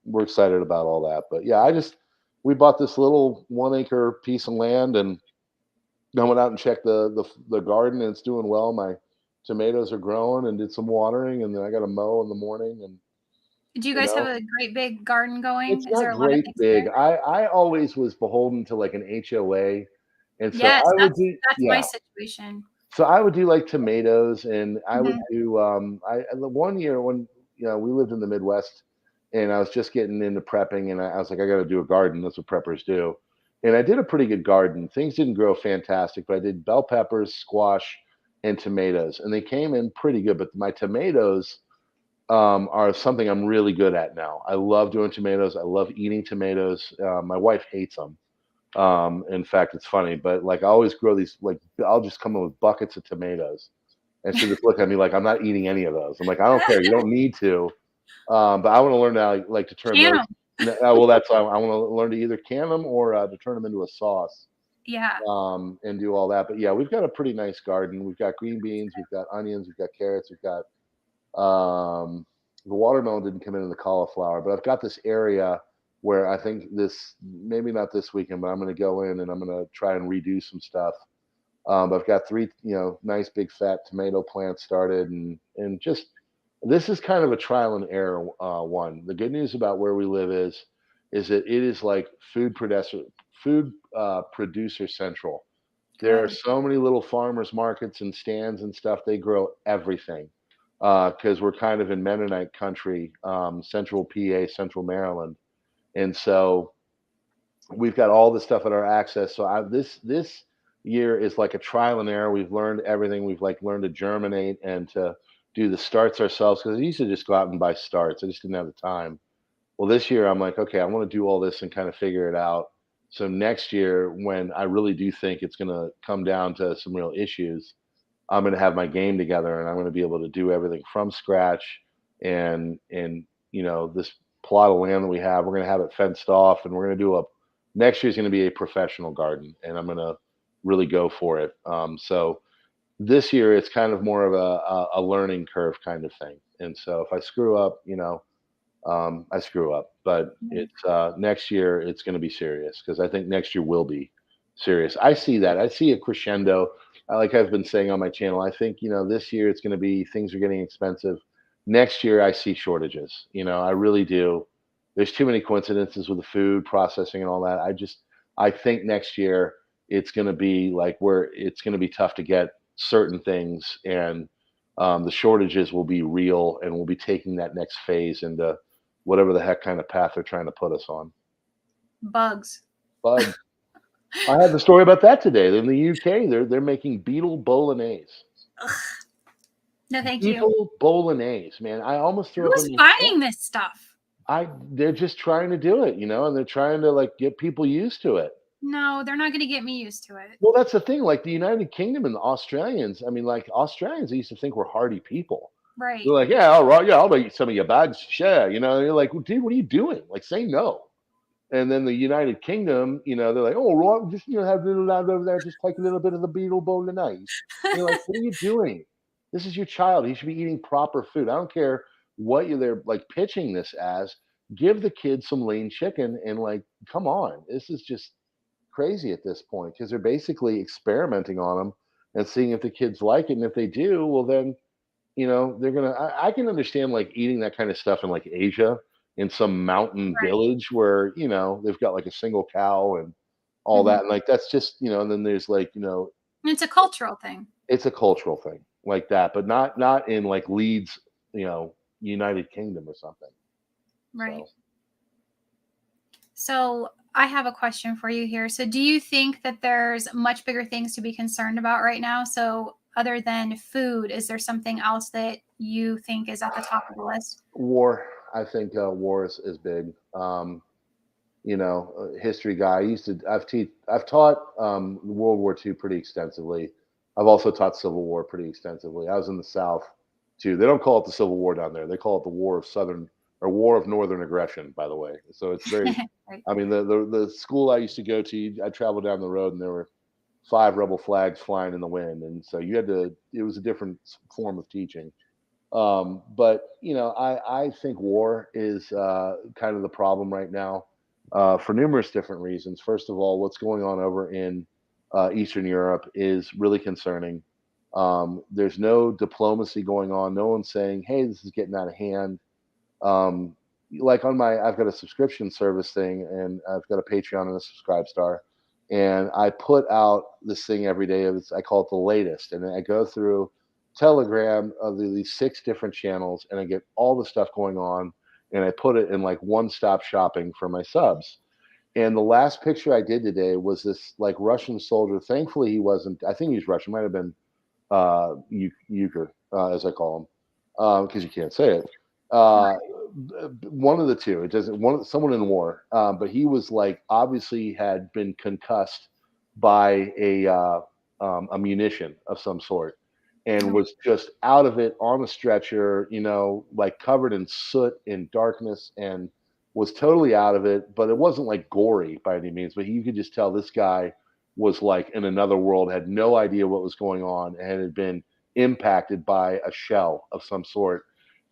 we're excited about all that. But yeah, we bought this little 1 acre piece of land and I went out and checked the garden and it's doing well. My tomatoes are growing and did some watering, and then I got to mow in the morning and Do you you guys have know a great big garden going? It's Is there not a lot of great things to big. do? I always was beholden to like an HOA, and so Yes, I would do that's my yeah. situation. So I would do like tomatoes, and I would Mhm. do the one year when we lived in the Midwest, and I was just getting into prepping, and I was like I got to do a garden. That's what preppers do, and I did a pretty good garden. Things didn't grow fantastic, but I did bell peppers, squash, and tomatoes, and they came in pretty good. But my tomatoes are something I'm really good at now. I love doing tomatoes. I love eating tomatoes. My wife hates them. In fact, it's funny, but like I always grow these, like I'll just come in with buckets of tomatoes, and she'll just look at me like I'm not eating any of those. I'm like, I don't care. You don't need to. But I want to learn now, like to turn Can those. 'em. Well, that's I want to learn to either can them or to turn them into a sauce. Yeah. And do all that. But yeah, we've got a pretty nice garden. We've got green beans, we've got onions, we've got carrots, we've got the watermelon didn't come in the cauliflower, but I've got this area where I think this maybe not this weekend, but I'm going to go in and I'm going to try and redo some stuff. But I've got three, nice big fat tomato plants started, and just this is kind of a trial and error one. The good news about where we live is that it is like food producer central. There are Good. so many little farmers markets and stands and stuff. They grow everything because we're kind of in Mennonite country, central PA, central Maryland, and so we've got all this stuff at our access. So this year is like a trial and error. We've learned everything. We've like learned to germinate and to do the starts ourselves because I used to just go out and buy starts. I just didn't have the time. Well, this year I'm like, okay, I want to do all this and kind of figure it out. So next year, when I really do think it's going to come down to some real issues, I'm going to have my game together and I'm going to be able to do everything from scratch. And this plot of land that we have, we're going to have it fenced off, and we're going to do a next year's going to be a professional garden, and I'm going to really go for it. So this year it's kind of more of a learning curve kind of thing. And so if I screw up, I screw up. But Mhm. it's next year it's going to be serious because I think next year will be serious. I see that. I see a crescendo. like I've been saying on my channel, I think, this year it's going to be things are getting expensive. Next year, I see shortages. I really do. There's too many coincidences with the food processing and all that. I think next year it's going to be like where it's going to be tough to get certain things, and the shortages will be real, and we'll be taking that next phase into whatever the heck kind of path they're trying to put us on. Bugs. Bugs. I had the story about that today. In the UK, they're making beetle bolognese. Ugh. No, thank you. Beetle bolognese, man. I almost threw up Who's in my buying this stuff? they're just trying to do it, and they're trying to like get people used to it. No, they're not going to get me used to it. Well, that's the thing. Like the United Kingdom and the Australians, I mean, like Australians, they used to think we're hardy people. Right. They're like, yeah, all right, yeah, I'll eat some of your bags, share. And you're like, well, dude, what are you doing? Like, say no. And then the United Kingdom, they're like, oh, well, just have a little lad over there, just take a little bit of the beetle bolognese. And you're like, what are you doing? This is your child. He should be eating proper food. I don't care what they're like pitching this as. Give the kids some lean chicken and like, come on. This is just crazy at this point because they're basically experimenting on them and seeing if the kids like it. And if they do, well, then, they're going to, I can understand like eating that kind of stuff in like Asia in some mountain Right. village where, they've got like a single cow and all that. And like, that's just, and then there's like, It's a cultural thing. it's a cultural thing like that, but not in like Leeds, United Kingdom or something. Right. So I have a question for you here. So do you think that there's much bigger things to be concerned about right now? So other than food, is there something else that you think is at the top of the list? War. I think war is big. History guy. I've taught World War II pretty extensively. I've also taught Civil War pretty extensively. I was in the South too. They don't call it the Civil War down there. They call it the War of War of Northern Aggression, by the way. So it's very, Right. I mean, the school I used to go to, I traveled down the road and there were 5 rebel flags flying in the wind. And so it was a different form of teaching. But I think war is kind of the problem right now for numerous different reasons. First of all, what's going on over in Eastern Europe is really concerning. There's no diplomacy going on. No one's saying, "Hey, this is getting out of hand." Um, like I've got a subscription service thing, and I've got a Patreon and a Subscribe Star, and I put out this thing every day. I call it the latest, and I go through Telegram of these 6 different channels, and I get all the stuff going on, and I put it in like one-stop shopping for my subs. And the last picture I did today was this like Russian soldier. Thankfully, he wasn't. I think he's Russian. Might have been Euchre, as I call him, because you can't say it. One of the two. It doesn't. Someone in war. But he was like obviously had been concussed by a munition of some sort, and was just out of it on a stretcher. Like covered in soot and darkness, and was totally out of it. But it wasn't like gory by any means. But you could just tell this guy was like in another world, had no idea what was going on, and had been impacted by a shell of some sort.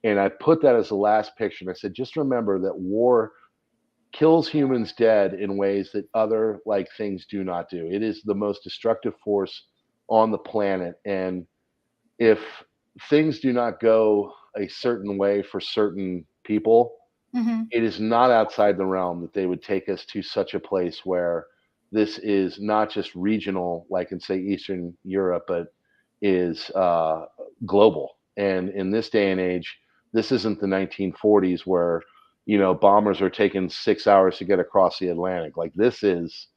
And I put that as the last picture. And I said, just remember that war kills humans dead in ways that other like things do not do. It is the most destructive force on the planet. And if things do not go a certain way for certain people, it is not outside the realm that they would take us to such a place where this is not just regional, like in say Eastern Europe, but is global. And in this day and age, this isn't the 1940s where bombers are taking 6 hours to get across the Atlantic. Like this is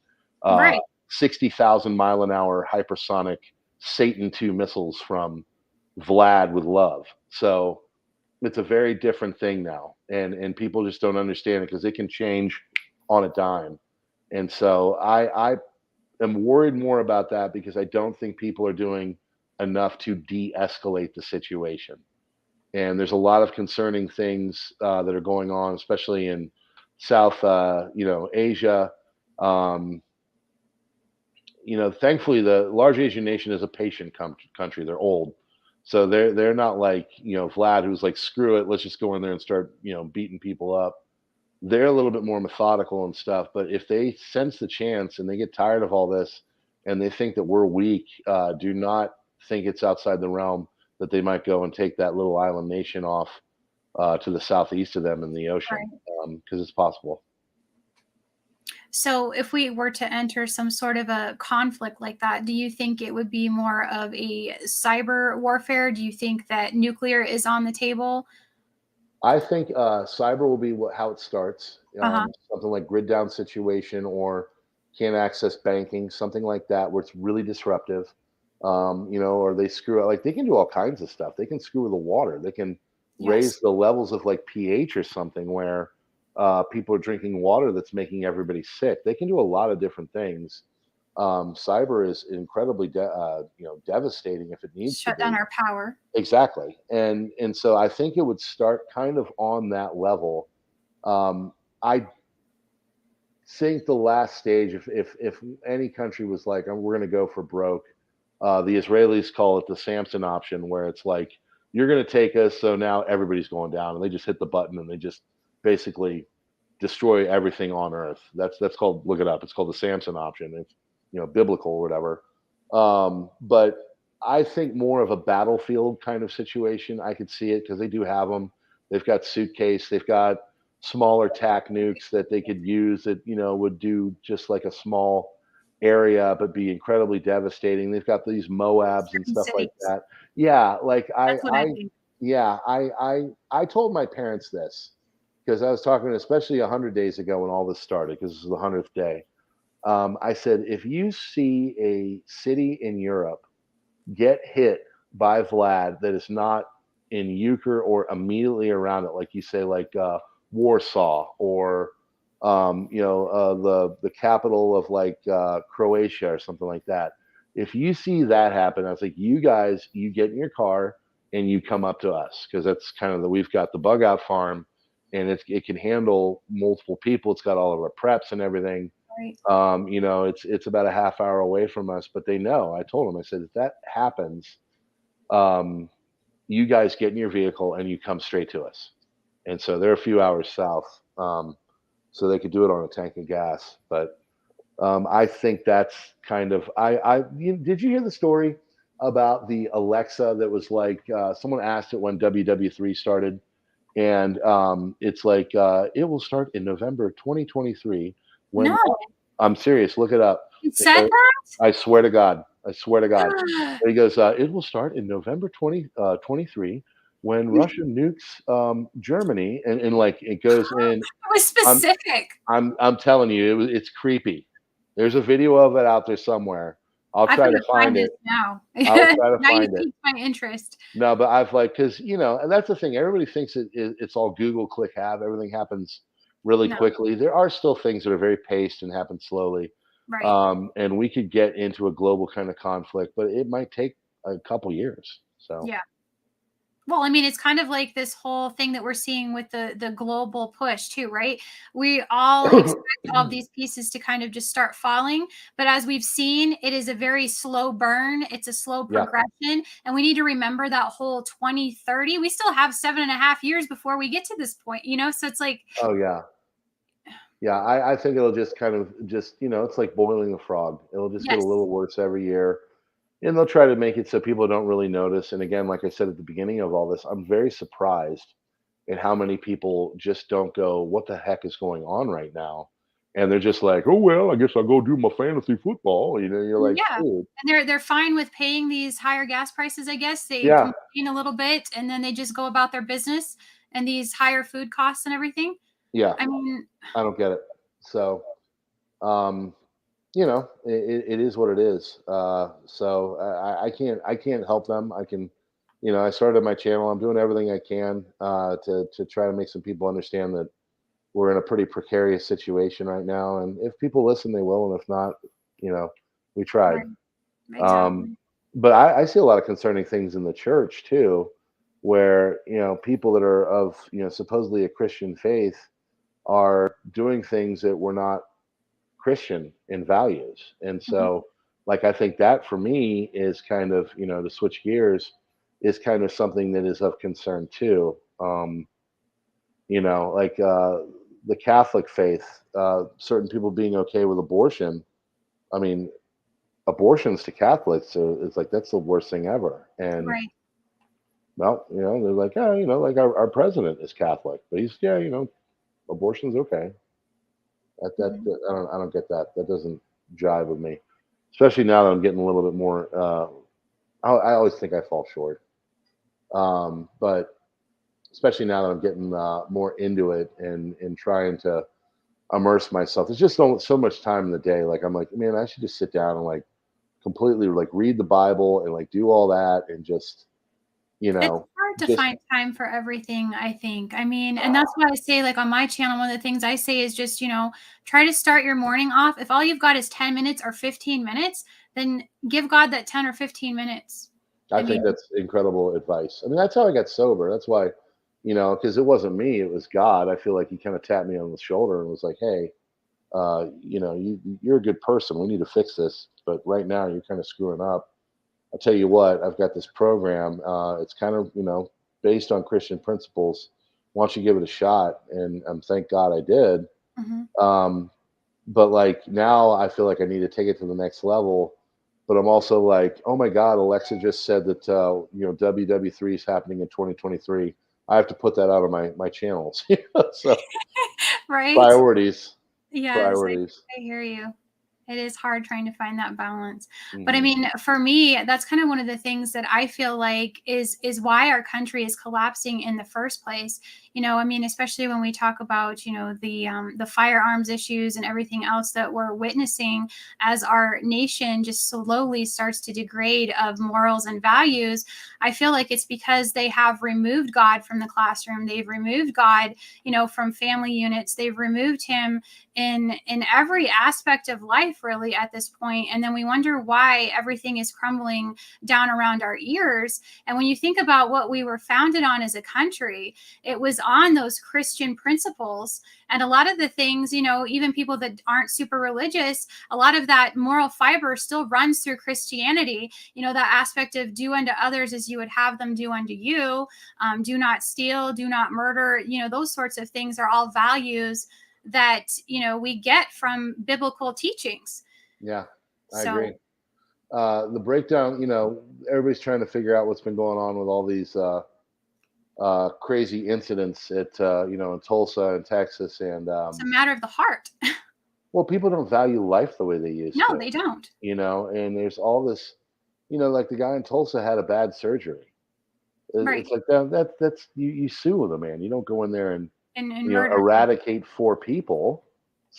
Right. 60,000 mile an hour hypersonic Satan II missiles from Vlad with love. So it's a very different thing now, and people just don't understand it because it can change on a dime. And so I am worried more about that because I don't think people are doing enough to de-escalate the situation. And there's a lot of concerning things that are going on, especially in South, Asia. Thankfully, the large Asian nation is a patient country. They're old, so they're not like Vlad, who's like, screw it, let's just go in there and start beating people up. They're a little bit more methodical and stuff. But if they sense the chance and they get tired of all this, and they think that we're weak, do not think it's outside the realm that they might go and take that little island nation off to the southeast of them in the ocean, because it's possible. So if we were to enter some sort of a conflict like that, do you think it would be more of a cyber warfare? Do you think that nuclear is on the table? I think cyber will be how it starts. Uh-huh. Something like grid down situation or can't access banking, something like that, where it's really disruptive. Or they screw up. Like they can do all kinds of stuff. They can screw with the water. They can raise Yes. the levels of like pH or something where people are drinking water that's making everybody sick. They can do a lot of different things. Cyber is incredibly, devastating if it needs to Shut down be. our power. Exactly. And so I think it would start kind of on that level. I think the last stage, if any country was like, "Oh, we're going to go for broke," the Israelis call it the Samson option, where it's like, "You're going to take us, so now everybody's going down," and they just hit the button and they just basically destroy everything on Earth. That's called, look it up. It's called the Samson option. It's biblical or whatever. But I think more of a battlefield kind of situation. I could see it because they do have them. They've got suitcase. They've got smaller tac nukes that they could use that would do just like a small area but be incredibly devastating. They've got these Moabs and Certain stuff like cities. that. Yeah, like That's what I think. yeah, I told my parents this because I was talking, especially 100 days ago when all this started, because this is the 100th day. I said, if you see a city in Europe get hit by Vlad that is not in Euchre or immediately around it, like you say, like Warsaw or the capital of like Croatia or something like that. If you see that happen, I was like, you guys, you get in your car and you come up to us because that's kind of we've got the bug out farm and it can handle multiple people. It's got all of our preps and everything. Right. It's about a half hour away from us, but they know. I told them, I said, if that happens, um, you guys get in your vehicle and you come straight to us. And so they're a few hours south, so they could do it on a tank of gas. But I think that's kind of did you hear the story about the Alexa that was like someone asked it when WW3 started, and it's like it will start in November 2023 when No, I'm serious. Look it up. it said that? I swear to God. I swear to God. And he goes, it will start in November 2023 when Russia nukes Germany, and like it goes in. It was I'm specific. I'm telling you, it's creepy. There's a video of it out there somewhere. I'll I'm try gonna to find find this it. now. I'll try to Now you find it. piqued my interest. No, but I've like, because and that's the thing. Everybody thinks it's all Google click have. Everything happens really No, quickly. There are still things that are very paced and happen slowly. right. And we could get into a global kind of conflict, but it might take a couple years. So Yeah. Well, I mean, it's kind of like this whole thing that we're seeing with the global push too, right? We all expect all of these pieces to kind of just start falling, but as we've seen, it is a very slow burn. It's a slow yeah. progression, and we need to remember that whole 2030. We still have 7.5 years before we get to this point, So it's like, Oh yeah. Yeah. I think it'll just kind of just it's like boiling a frog. It'll just get a yes, little worse every year. And they'll try to make it so people don't really notice. And again, like I said at the beginning of all this, I'm very surprised at how many people just don't go, "What the heck is going on right now?" And they're just like, "Oh well, I guess I'll go do my fantasy football." You're like, yeah. "Dude, And they're fine with paying these higher gas prices, I guess. They yeah, complain a little bit, and then they just go about their business and these higher food costs and everything. yeah, I mean, I don't get it." So, um, it is what it is. So I can't help them. I can, I started my channel. I'm doing everything I can to try to make some people understand that we're in a pretty precarious situation right now. And if people listen, they will. And if not, you know, we tried. right, Um, exactly. but I see a lot of concerning things in the church too, where, people that are of, supposedly a Christian faith are doing things that were not Christian in values. And Mhm. so, like, I think that for me is kind of, to switch gears is kind of something that is of concern too. Like the Catholic faith, certain people being okay with abortion. I mean, abortions to Catholics. So it's like, that's the worst thing ever. And Right. well, they're like, oh, like our president is Catholic, but he's, yeah, abortion's okay. Mhm. I don't get that. That doesn't jive with me, especially now that I'm getting a little bit more. I always think I fall short, but especially now that I'm getting more into it and trying to immerse myself. There's just so much time in the day. Like I'm like, man, I should just sit down and like completely like read the Bible and like do all that and just It's hard to just find time for everything, I think. I mean, and that's why I say, like, on my channel, one of the things I say is just, try to start your morning off. If all you've got is 10 minutes or 15 minutes, then give God that 10 or 15 minutes. I I think mean, that's incredible advice. I mean, that's how I got sober. That's why, because it wasn't me, it was God. I feel like he kind of tapped me on the shoulder and was like, hey, you're a good person. We need to fix this. But right now, you're kind of screwing up. I'll tell you what, I've got this program. It's kind of, based on Christian principles. Why don't you give it a shot? And thank God I did. mhm. Um, but like now I feel like I need to take it to the next level. But I'm also like, oh my God, Alexa just said that WW3 is happening in 2023. I have to put that out on my channels. So Right? priorities, Yes, priorities. I hear you. It is hard trying to find that balance. But I Hmm. mean, for me, that's kind of one of the things that I feel like is why our country is collapsing in the first place. I mean, especially when we talk about, the firearms issues and everything else that we're witnessing as our nation just slowly starts to degrade of morals and values. I feel like it's because they have removed God from the classroom. They've removed God, from family units. They've removed him in every aspect of life really at this point, and then we wonder why everything is crumbling down around our ears. And when you think about what we were founded on as a country, it was on those Christian principles. And a lot of the things, even people that aren't super religious, a lot of that moral fiber still runs through Christianity. That aspect of do unto others as you would have them do unto you. Do not steal, do not murder. Those sorts of things are all values that we get from biblical teachings. Yeah, I So agree. The breakdown, everybody's trying to figure out what's been going on with all these crazy incidents at in Tulsa and Texas, and it's a matter of the heart. well, people don't value life the way they used No, to, they don't. and there's all this, like the guy in Tulsa had a bad surgery. Right. It's like that's you sue the man. You don't go in there and And murder. eradicate 4 people.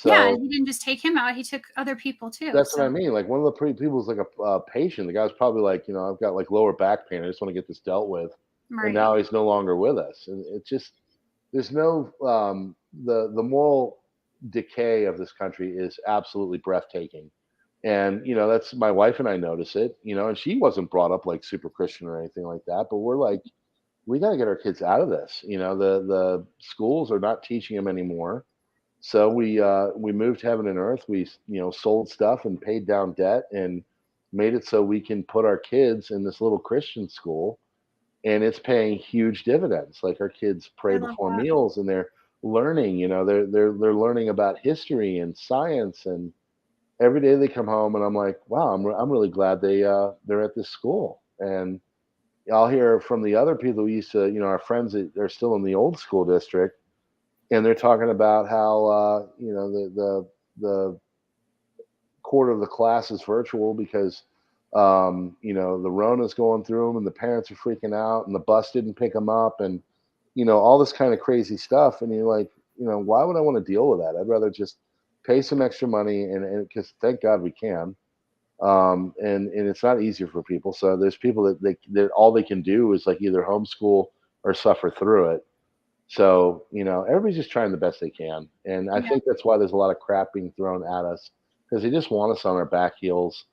Yeah, So and he didn't just take him out, he took other people too. that's what I So mean. Like one of the people was like a patient. The guy's probably like, I've got like lower back pain. I just want to get this dealt with. And right. now he's no longer with us. And it's just there's no the moral decay of this country is absolutely breathtaking. And that's my wife and I notice it. And she wasn't brought up like super Christian or anything like that. But we're like, we got to get our kids out of this. The schools are not teaching them anymore. So we moved heaven and earth. We sold stuff and paid down debt and made it so we can put our kids in this little Christian school, and it's paying huge dividends. Like our kids I pray love before that. meals, and they're learning. They're learning about history and science, and every day they come home, and I'm like, wow, I'm really glad they're at this school. And I'll hear from the other people who used to, our friends that are still in the old school district, and they're talking about how the quarter of the class is virtual because the Rona's going through them, and the parents are freaking out, and the bus didn't pick them up, and all this kind of crazy stuff. And you're like, why would I want to deal with that? I'd rather just pay some extra money, and because thank God we can. And it's not easier for people. So there's people that all they can do is like either homeschool or suffer through it. So, everybody's just trying the best they can. And I Yeah. think that's why there's a lot of crap being thrown at us because they just want us on our back heels.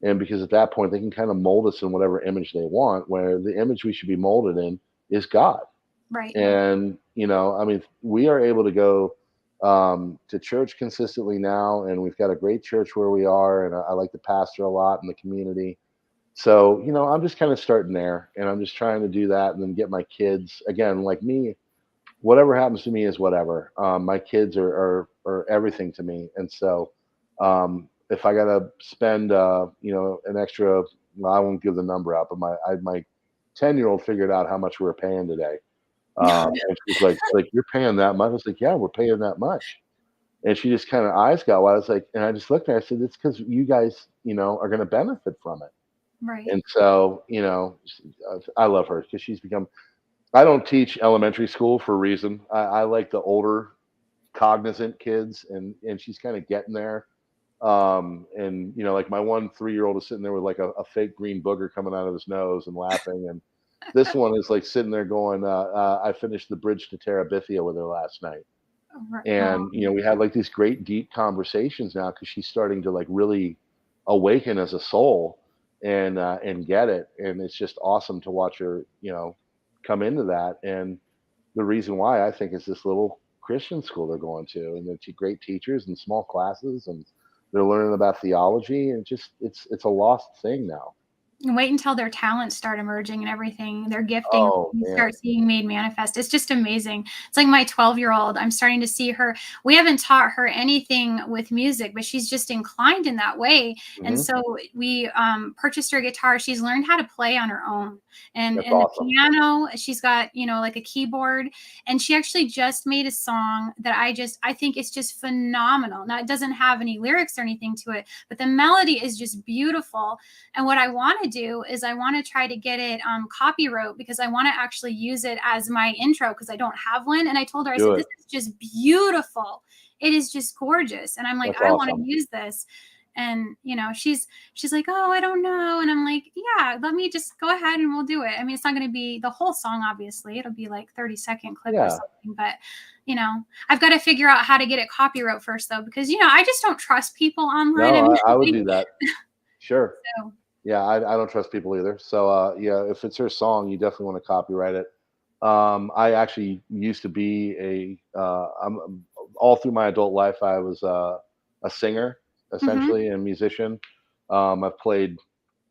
And because at that point, they can kind of mold us in whatever image they want, where the image we should be molded in is God. Right. And, I mean, we are able to go to church consistently now. And we've got a great church where we are. And I like the pastor a lot in the community. So, I'm just kind of starting there and I'm just trying to do that and then get my kids again, like me, whatever happens to me is whatever. My kids are everything to me, and so if I gotta spend an extra, well, I won't give the number out, but my 10-year-old figured out how much we were paying today. And she's like, "You're paying that much?" I was like, "Yeah, we're paying that much." And she just kind of eyes got wide. I was like, and I just looked at her. I said, "It's because you guys, are going to benefit from it." Right. And so, I love her because she's become. I don't teach elementary school for a reason. I like the older, cognizant kids, and she's kind of getting there. And like my one 3-year-old is sitting there with like a fake green booger coming out of his nose and laughing, and this one is like sitting there going, "I finished the Bridge to Terabithia with her last night." Right. And we had like these great deep conversations now because she's starting to like really awaken as a soul and get it, and it's just awesome to watch her come into that. And the reason why I think is this little Christian school they're going to, and they're great teachers and small classes, and they're learning about theology, and just it's a lost thing now. Wait until their talents start emerging and everything, their gifting, Oh you man. start seeing made manifest. It's just amazing. It's like my 12-year-old. I'm starting to see her. We haven't taught her anything with music, but she's just inclined in that way. And Hmm. so we purchased her a guitar. She's learned how to play on her own. That's And the awesome. piano, she's got, like a keyboard. And she actually just made a song that I think is just phenomenal. Now, it doesn't have any lyrics or anything to it, but the melody is just beautiful. And what I want to do is I want to try to get it copyright, because I want to actually use it as my intro because I don't have one. And I told her, I Do said, it. this is just beautiful. It is just gorgeous. And I'm like, That's I want to awesome. use this. And she's like, oh, I don't know. And I'm like, yeah, let me just go ahead and we'll do it. I mean, it's not going to be the whole song, obviously. It'll be like 30-second clip or Yeah. something. But I've got to figure out how to get it copyright first, though, because I just don't trust people online. No, I mean, I would do that. Sure. so, Yeah, I don't trust people either. So yeah, if it's her song, you definitely want to copyright it. I actually used to be I'm all through my adult life I was a singer mhm. essentially and musician. I've played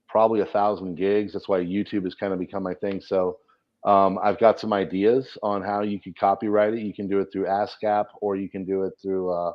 probably 1,000 gigs. That's why YouTube has kind of become my thing. So I've got some ideas on how you could copyright it. You can do it through ASCAP, or you can do it through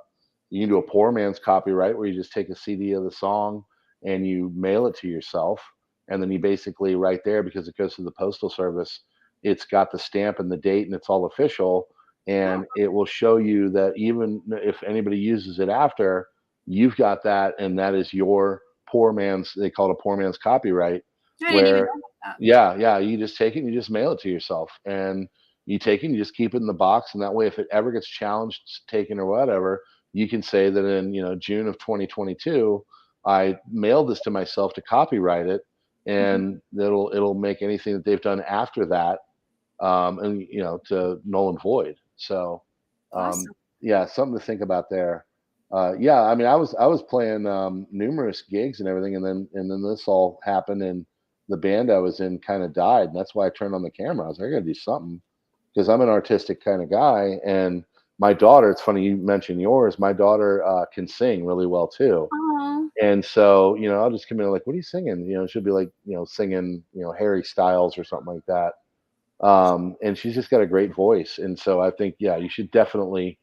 you can do a poor man's copyright where you just take a CD of the song and you mail it to yourself, and then you basically right there, because it goes to the postal service, it's got the stamp and the date and it's all official, and it will show you that even if anybody uses it after, you've got that, and that is your poor man's, they call it a poor man's copyright, I didn't even where know about yeah, you just take it and you just mail it to yourself, and you take it and you just keep it in the box, and that way if it ever gets challenged, taken or whatever, you can say that in June of 2022 I mailed this to myself to copyright it, that. Mhm. and it'll make anything that they've done after that, and to null and void. So um, Awesome. yeah, something to think about there. Yeah, I mean, I was playing numerous gigs and everything, and then this all happened, and the band I was in kind of died, and that's why I turned on the camera. I was like, I gotta do something because I'm an artistic kind of guy, and my daughter. It's funny you mentioned yours. My daughter can sing really well too, Oh, and so I'll just come in like, what are you singing? She'll be like, singing Harry Styles or something like that. And she's just got a great voice, and so I think yeah, you should definitely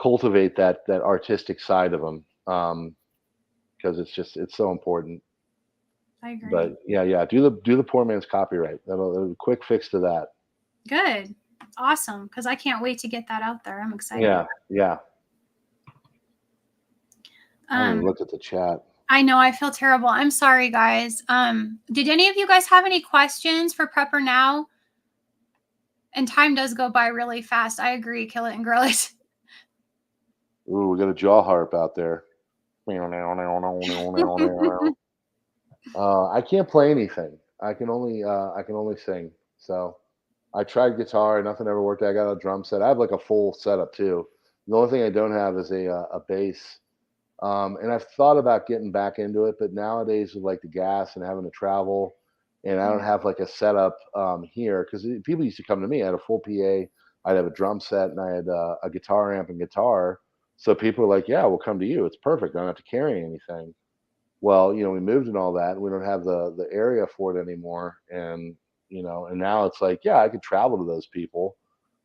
cultivate that artistic side of them, because it's so important. I agree. But yeah, do the poor man's copyright. That'll a quick fix to that. Good. Awesome. Because I can't wait to get that out there. I'm excited. Yeah. I haven't even Um, looked at the chat. I know I feel terrible. I'm sorry, guys. Did any of you guys have any questions for Prepper Now? And time does go by really fast. I agree. Kill it and grill it. Ooh, we got a jaw harp out there. I can't play anything. I can only sing. So I tried guitar, nothing ever worked. I got a drum set. I have like a full setup too. The only thing I don't have is a bass. And I've thought about getting back into it, but nowadays with like the gas and having to travel, and I don't Yeah. have like a setup here because people used to come to me. I had a full PA, I'd have a drum set, and I had a guitar amp and guitar. So people were like, "Yeah, we'll come to you. It's perfect. I don't have to carry anything." Well, we moved and all that. And we don't have the area for it anymore, and now it's like, yeah, I could travel to those people,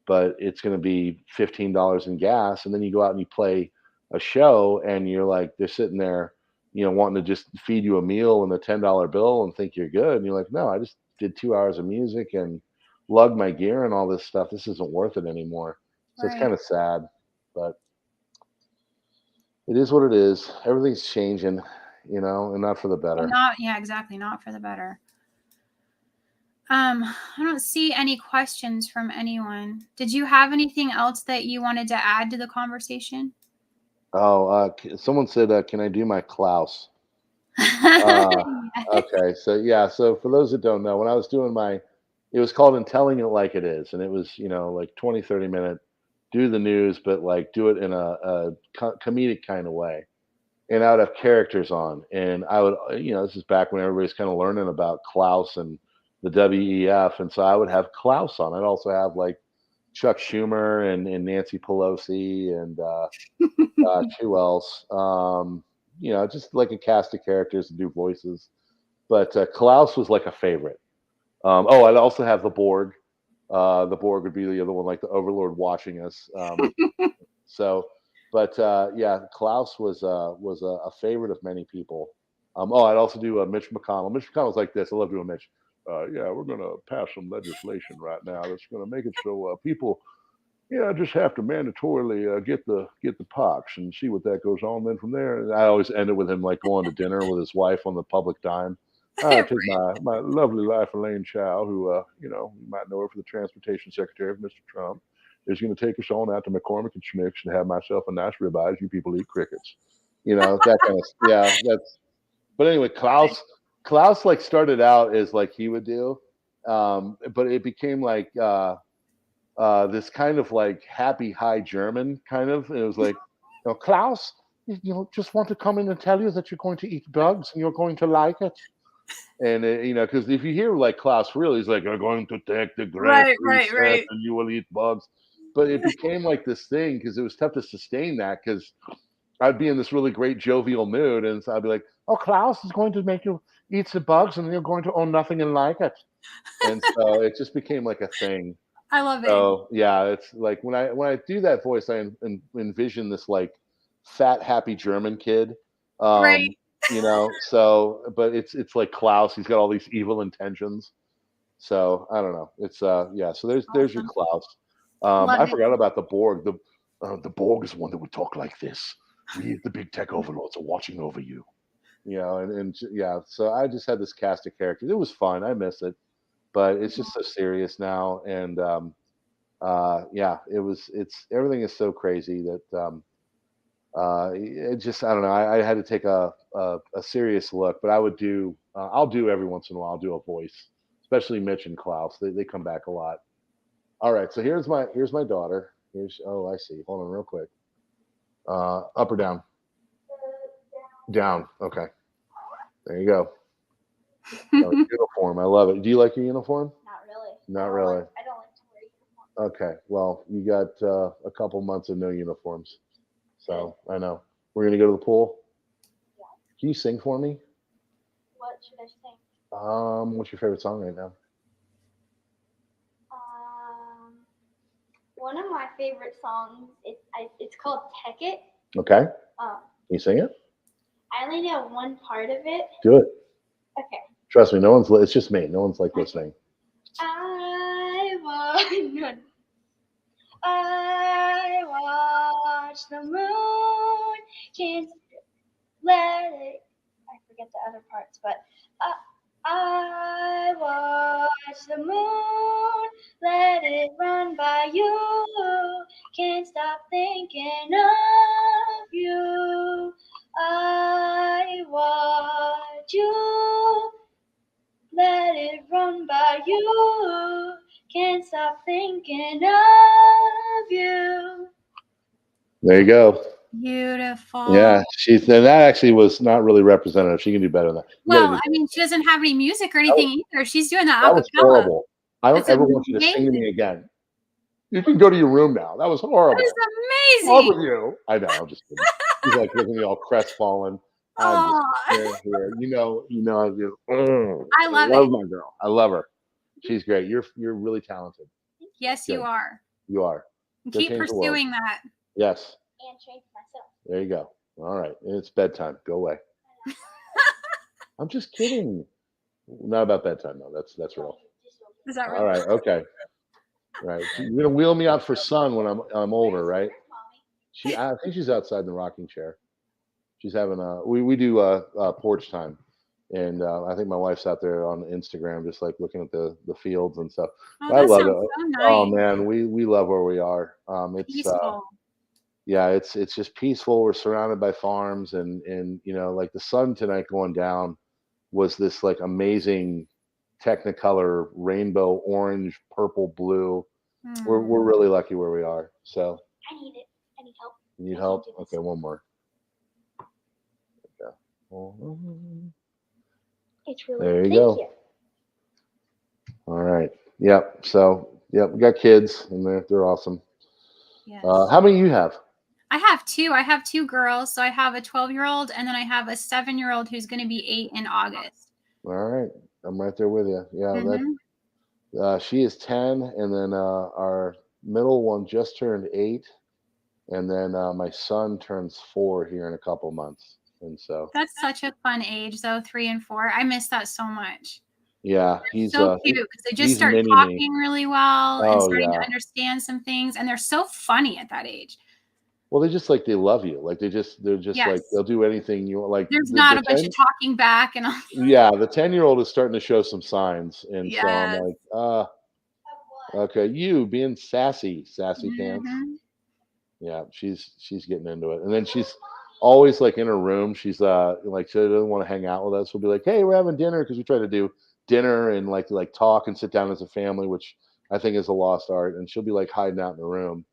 but it's going to be $15 in gas, and then you go out and you play a show, and you're like, they're sitting there. wanting to just feed you a meal and a $10 bill and think you're good. And you're like, no, I just did 2 hours of music and lugged my gear and all this stuff. This isn't worth it anymore. So it's kind of sad, but it is what it is. Everything's changing, and not for the better. Exactly. Not for the better. I don't see any questions from anyone. Did you have anything else that you wanted to add to the conversation? Oh, someone said, can I do my Klaus? Okay. So for those that don't know, when I was doing it was called And Telling It Like It Is. And it was, like 20, 30 minute, do the news, but like do it in a comedic kind of way. And I would have characters on, and I would, this is back when everybody's kind of learning about Klaus and the WEF. And so I would have Klaus on. I'd also have like Chuck Schumer and Nancy Pelosi and who else? Just like a cast of characters to do voices. But Klaus was like a favorite. I'd also have the Borg. The Borg would be the other one, like the Overlord watching us. Klaus was a favorite of many people. I'd also do Mitch McConnell. Mitch McConnell's like this. I love doing Mitch. We're going to pass some legislation right now that's going to make it so people, just have to mandatorily get the pox and see what that goes on. Then from there, and I always end it with him like going to dinner with his wife on the public dime. I take my lovely wife, Elaine Chao, who you might know her for the transportation secretary of Mr. Trump, is going to take us on out to McCormick and Schmick's and have myself a nice ribeye. You people eat crickets, that kind of that's. But anyway, Klaus like started out as like he would do, but it became like this kind of like happy high German kind of. And it was like, Klaus, just want to come in and tell you that you're going to eat bugs and you're going to like it. And because if you hear like Klaus really, he's like, "I'm going to take the great reset and you will eat bugs." But it became like this thing because it was tough to sustain that because I'd be in this really great jovial mood, and so I'd be like, "Oh, Klaus is going to make you eat some bugs, and you're going to own nothing and like it." And so it just became like a thing. I love it. So yeah, it's like when I do that voice, I envision this like fat, happy German kid. Right. So but it's like Klaus. He's got all these evil intentions. So I don't know. It's So there's your Klaus. I forgot about the Borg. The Borg is one that would talk like this. We, the big tech overlords, are watching over you. So I just had this cast of characters. It was fun. I miss it, but it's just so serious now. And it's everything is so crazy that it just, I don't know. I had to take a serious look, but I'll do every once in a while. I'll do a voice, especially Mitch and Klaus. They come back a lot. All right, so here's my daughter. I see. Hold on, real quick. Up or down? Down. Okay. There you go. Uniform. I love it. Do you like your uniform? Not really. I don't like to wear uniform. Okay. Well, you got a couple months of no uniforms. So I know. We're gonna go to the pool. Yeah. Can you sing for me? What should I sing? What's your favorite song right now? One of my favorite songs. It's called Tech It. Okay. Can you sing it? I only know one part of it. Do it. Okay. Trust me, it's just me. No one's like listening. I watch the moon, can't let it. I forget the other parts, but I watch the moon, let it run by you, can't stop thinking of you. I watch you, let it run by you, can't stop thinking of you. There you go. Beautiful. Yeah, and that actually was not really representative. She can do better than that. Well, I mean, she doesn't have any music or anything either. She's doing that. That was horrible. I don't It's ever want you to sing to me again. You can go to your room now. That was horrible. That was amazing. Love with you. I know. I'm just kidding. She's like looking at me all crestfallen. I'm just here. I do. I love my girl. I love her. She's great. You're really talented. Yes, you are. You are. Keep pursuing that. Yes. And change myself. There you go. All right. It's bedtime. Go away. I'm just kidding. Not about bedtime though. That's real. Is that All real? right. Okay. Right. You're gonna wheel me out for sun when I'm older, right? I think she's outside in the rocking chair. She's having we do porch time, and I think my wife's out there on Instagram just like looking at the fields and stuff. Oh, But I that love sounds it. so Oh nice. man, we love where we are. It's Peaceful. yeah, it's just peaceful. We're surrounded by farms, and like the sun tonight going down was this like amazing Technicolor rainbow orange, purple, blue. We're Hmm. really lucky where we are. So I need it. I need help. you need I help? can't do this. Okay, one more. Okay. It's really. There you Thank go. you. All right. Yep. So yep, we got kids, and they're awesome. Yes. How many you have? I have two. I have two girls. So I have a 12-year-old, and then I have a 7-year-old who's going to be 8 in August. All right, I'm right there with you. Yeah, Mhm. she is 10, and then our middle one just turned 8, and then my son turns 4 here in a couple months, and so That's such a fun age, though, 3 and 4. I miss that so much. yeah, he's So cute because they just he's start mini me. talking really well and Oh starting to yeah. understand some things, and they're so funny at that age. Well, they love you. Like they're just like Yes. they'll do anything you want. Like There's not the a bunch of 10 talking back and all. yeah, the 10-year-old is starting to show some signs, and so I'm Yes. like, okay, you being sassy pants. Mhm. Yeah, she's getting into it, and then she's always like in her room. She's like she doesn't want to hang out with us. We'll be like, hey, we're having dinner because we try to do dinner and like talk and sit down as a family, which I think is a lost art. And she'll be like hiding out in the room.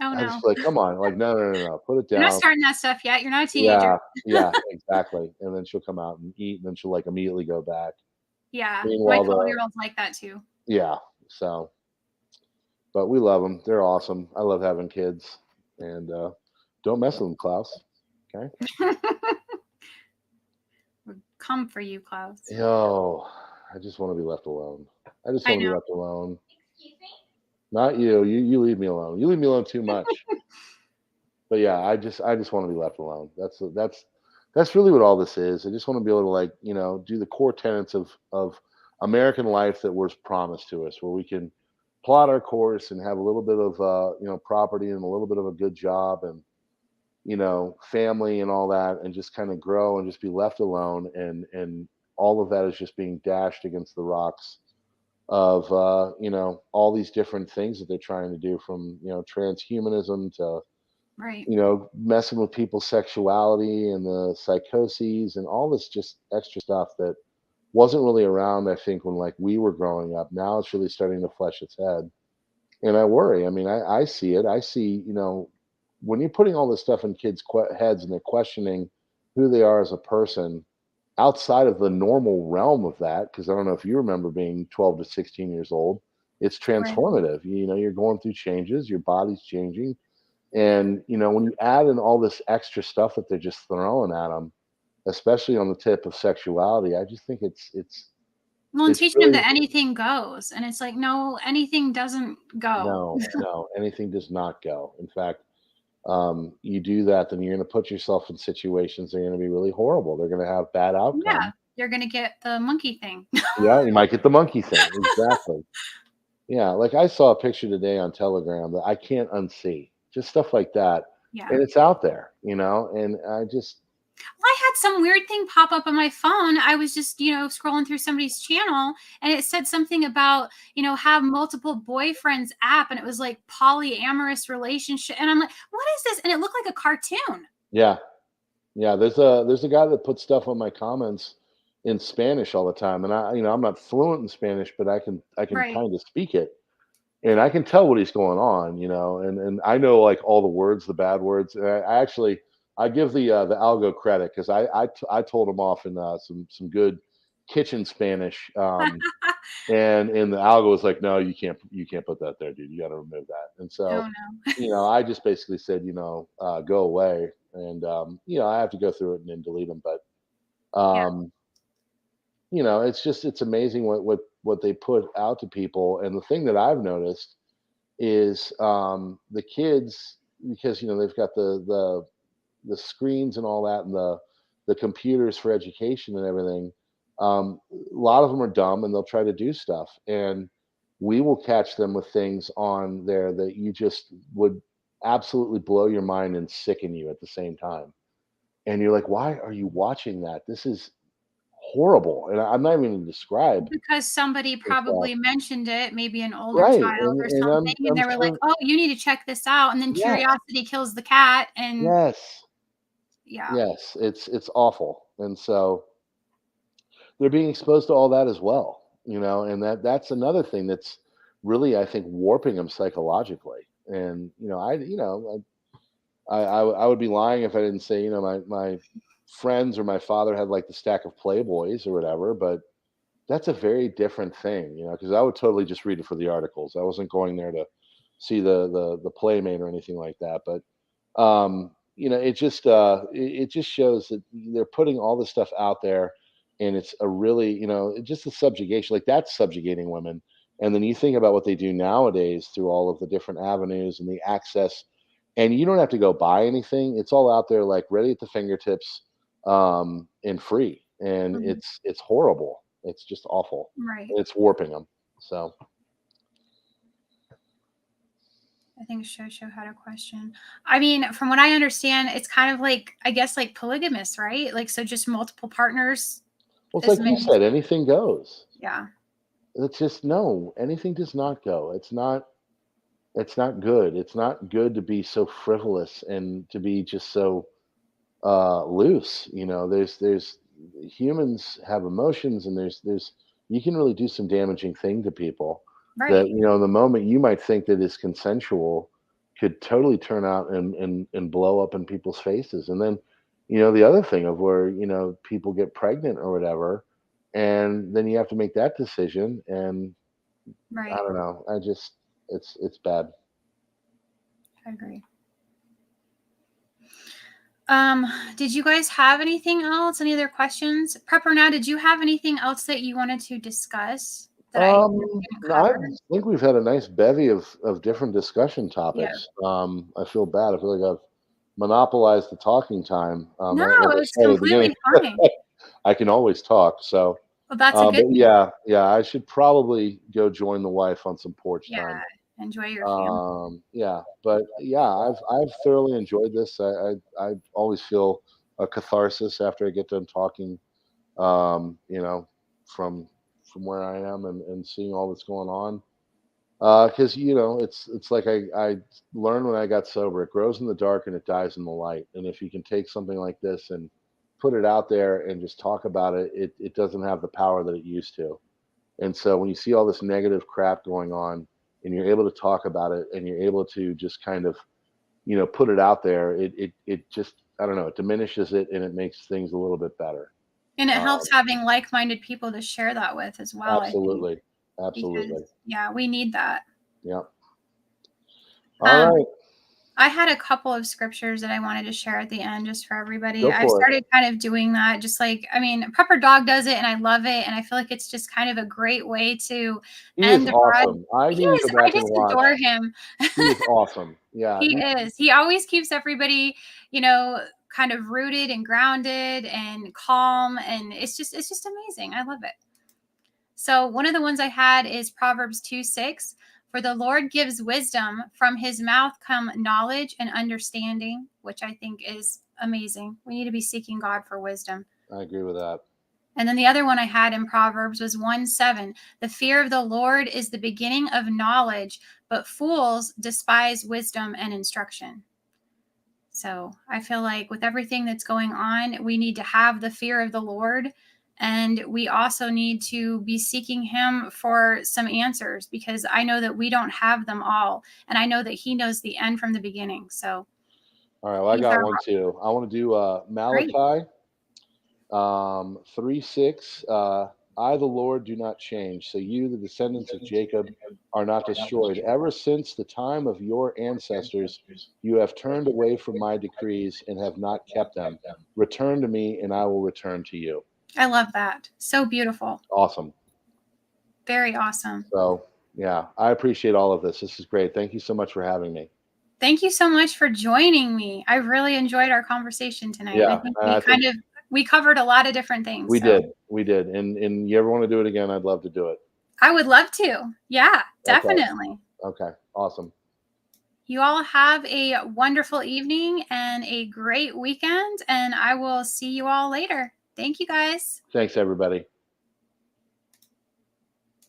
Oh, I just no. feel like, come on, like no, put it You're not down. starting that stuff yet. You're not a teenager. Yeah, yeah, exactly. And then she'll come out and eat, and then she'll like immediately go back. Yeah. My Meanwhile, 12-year-old's like that too. yeah, so but we love them. They're awesome. I love having kids, and don't mess with them, Klaus. Okay. Would come for you, Klaus. Yo, I just want to be left alone. I just I want to be know. left alone. Excuse me. Not you. You leave me alone. You leave me alone too much. But yeah, I just want to be left alone. That's really what all this is. I just want to be able to like, do the core tenets of American life that was promised to us, where we can plot our course and have a little bit of property and a little bit of a good job and family and all that, and just kind of grow and just be left alone, and all of that is just being dashed against the rocks of all these different things that they're trying to do, from transhumanism to Right. messing with people's sexuality and the psychoses and all this just extra stuff that wasn't really around, I think, when like we were growing up. Now it's really starting to flesh its head, and I worry. I mean, I see it. I see, when you're putting all this stuff in kids' heads and they're questioning who they are as a person outside of the normal realm of that, because I don't know if you remember being 12 to 16 years old, it's Right. transformative. You're going through changes, your body's changing. And, when you add in all this extra stuff that they're just throwing at them, especially on the tip of sexuality, I just think Well, and it's teaching them really that anything goes. And it's like, no, anything doesn't go. no, anything does not go. In fact, you do that, then you're going to put yourself in situations that are going to be really horrible. They're going to have bad Yeah. outcomes. You're going to get the monkey thing. Yeah, you might get the monkey thing. Exactly. Yeah, like I saw a picture today on Telegram that I can't unsee. Just stuff like that. Yeah. And it's out there, and I just I had some weird thing pop up on my phone. I was just, scrolling through somebody's channel and it said something about, have multiple boyfriends app, and it was like polyamorous relationship. And I'm like, what is this? And it looked like a cartoon. yeah. Yeah, there's a guy that puts stuff on my comments in Spanish all the time, and I'm not fluent in Spanish, but I can Right. kind of speak it, and I can tell what he's going on, and I know like all the words, the bad words. And I actually I give the algo credit, because I told him off in some good kitchen Spanish, and the algo was like, no, you can't put that there, dude. You got to remove that. And so Oh no. I just basically said, go away, and I have to go through it and then delete them, but Yeah. um, it's amazing what they put out to people. And the thing that I've noticed is the kids, because they've got the screens and all that, and the computers for education and everything, a lot of them are dumb and they'll try to do stuff. And we will catch them with things on there that you just would absolutely blow your mind and sicken you at the same time. And you're like, why are you watching that? This is horrible. And I'm not even going to describe Because somebody the stuff. probably mentioned it, maybe an older Right. child or And something, and I'm they were like, sure, "Oh, you need to check this out." And then yes, curiosity kills the cat, and yes, yeah, yes, it's awful. And so they're being exposed to all that as well, and that's another thing that's really, I think, warping them psychologically. And I would be lying if I didn't say, my friends or my father had like the stack of Playboys or whatever, but that's a very different thing, because I would totally just read it for the articles. I wasn't going there to see the playmate or anything like that. But it just shows that they're putting all this stuff out there, and it's a really, just a subjugation. Like, that's subjugating women. And then you think about what they do nowadays through all of the different avenues and the access, and you don't have to go buy anything. It's all out there, like ready at the fingertips, and free. And mhm, it's horrible. It's just awful. right. It's warping them. So I think Shosho had a question. I mean, from what I understand, it's kind of like, I guess, like polygamous, right? Like, so just multiple partners, well, it's as like you many. said, anything goes. Yeah, It's just, no, anything does not go. It's not good. It's not good to be so frivolous and to be just so loose. There's humans have emotions, and there's you can really do some damaging thing to people that, right. the moment you might think that is consensual could totally turn out and blow up in people's faces. And then, the other thing of where, people get pregnant or whatever, and then you have to make that decision. And I Right. don't know. It's bad. I agree. Did you guys have anything else? Any other questions? Prepper now, did you have anything else that you wanted to discuss that I didn't No, I cover? think we've had a nice bevy of different discussion Yeah. topics. I feel bad. I feel like I've monopolized the talking time. No, As I it's said at the beginning, completely fine. I can always talk. So, Well, that's a good but thing. yeah, I should probably go join the wife on some porch Yeah. time. Enjoy your family. Yeah, but yeah, I've thoroughly enjoyed this. I always feel a catharsis after I get done talking. You know, from where I am, and seeing all that's going on. Because it's like I learned when I got sober. It grows in the dark and it dies in the light. And if you can take something like this and put it out there and just talk about it, it doesn't have the power that it used to. And so when you see all this negative crap going on, and you're able to talk about it, and you're able to just kind of, put it out there, it just, I don't know, it diminishes it, and it makes things a little bit better. And it Um, helps having like-minded people to share that with as well, I think, absolutely, absolutely, because yeah, we need that. yeah. All Um, right, I had a couple of scriptures that I wanted to share at the end just for everybody. go I've for it. started kind of doing that, just like, I mean, Pepper Dog does it and I love it. And I feel like it's just kind of a great way to He is end the ride. awesome. I He need to is, go I back and just watch. adore him. He is awesome. Yeah, He is. He always keeps everybody, kind of rooted and grounded and calm. And it's just amazing. I love it. So one of the ones I had is Proverbs 2:6. For the Lord gives wisdom, from his mouth come knowledge and understanding, which I think is amazing. We need to be seeking God for wisdom. I agree with that. And then the other one I had in Proverbs was 1:7. The fear of the Lord is the beginning of knowledge, but fools despise wisdom and instruction. So I feel like with everything that's going on, we need to have the fear of the Lord. And we also need to be seeking him for some answers, because I know that we don't have them all. And I know that he knows the end from the beginning. So All right, well, I he's got our one too. I want to do great. Malachi 3:6. I, the Lord, do not change. So you, the descendants of Jacob, are not destroyed. Ever since the time of your ancestors, you have turned away from my decrees and have not kept them. Return to me, and I will return to you. I love that. So beautiful. Awesome. Very awesome. So, yeah, I appreciate all of this. This is great. Thank you so much for having me. Thank you so much for joining me. I really enjoyed our conversation tonight. I Yeah, think and I think, we covered a lot of different things. We so. did. And you ever want to do it again, I'd love to do it. I would love to. Yeah, Okay. definitely. Okay, awesome. You all have a wonderful evening and a great weekend, and I will see you all later. Thank you, guys. Thanks, everybody.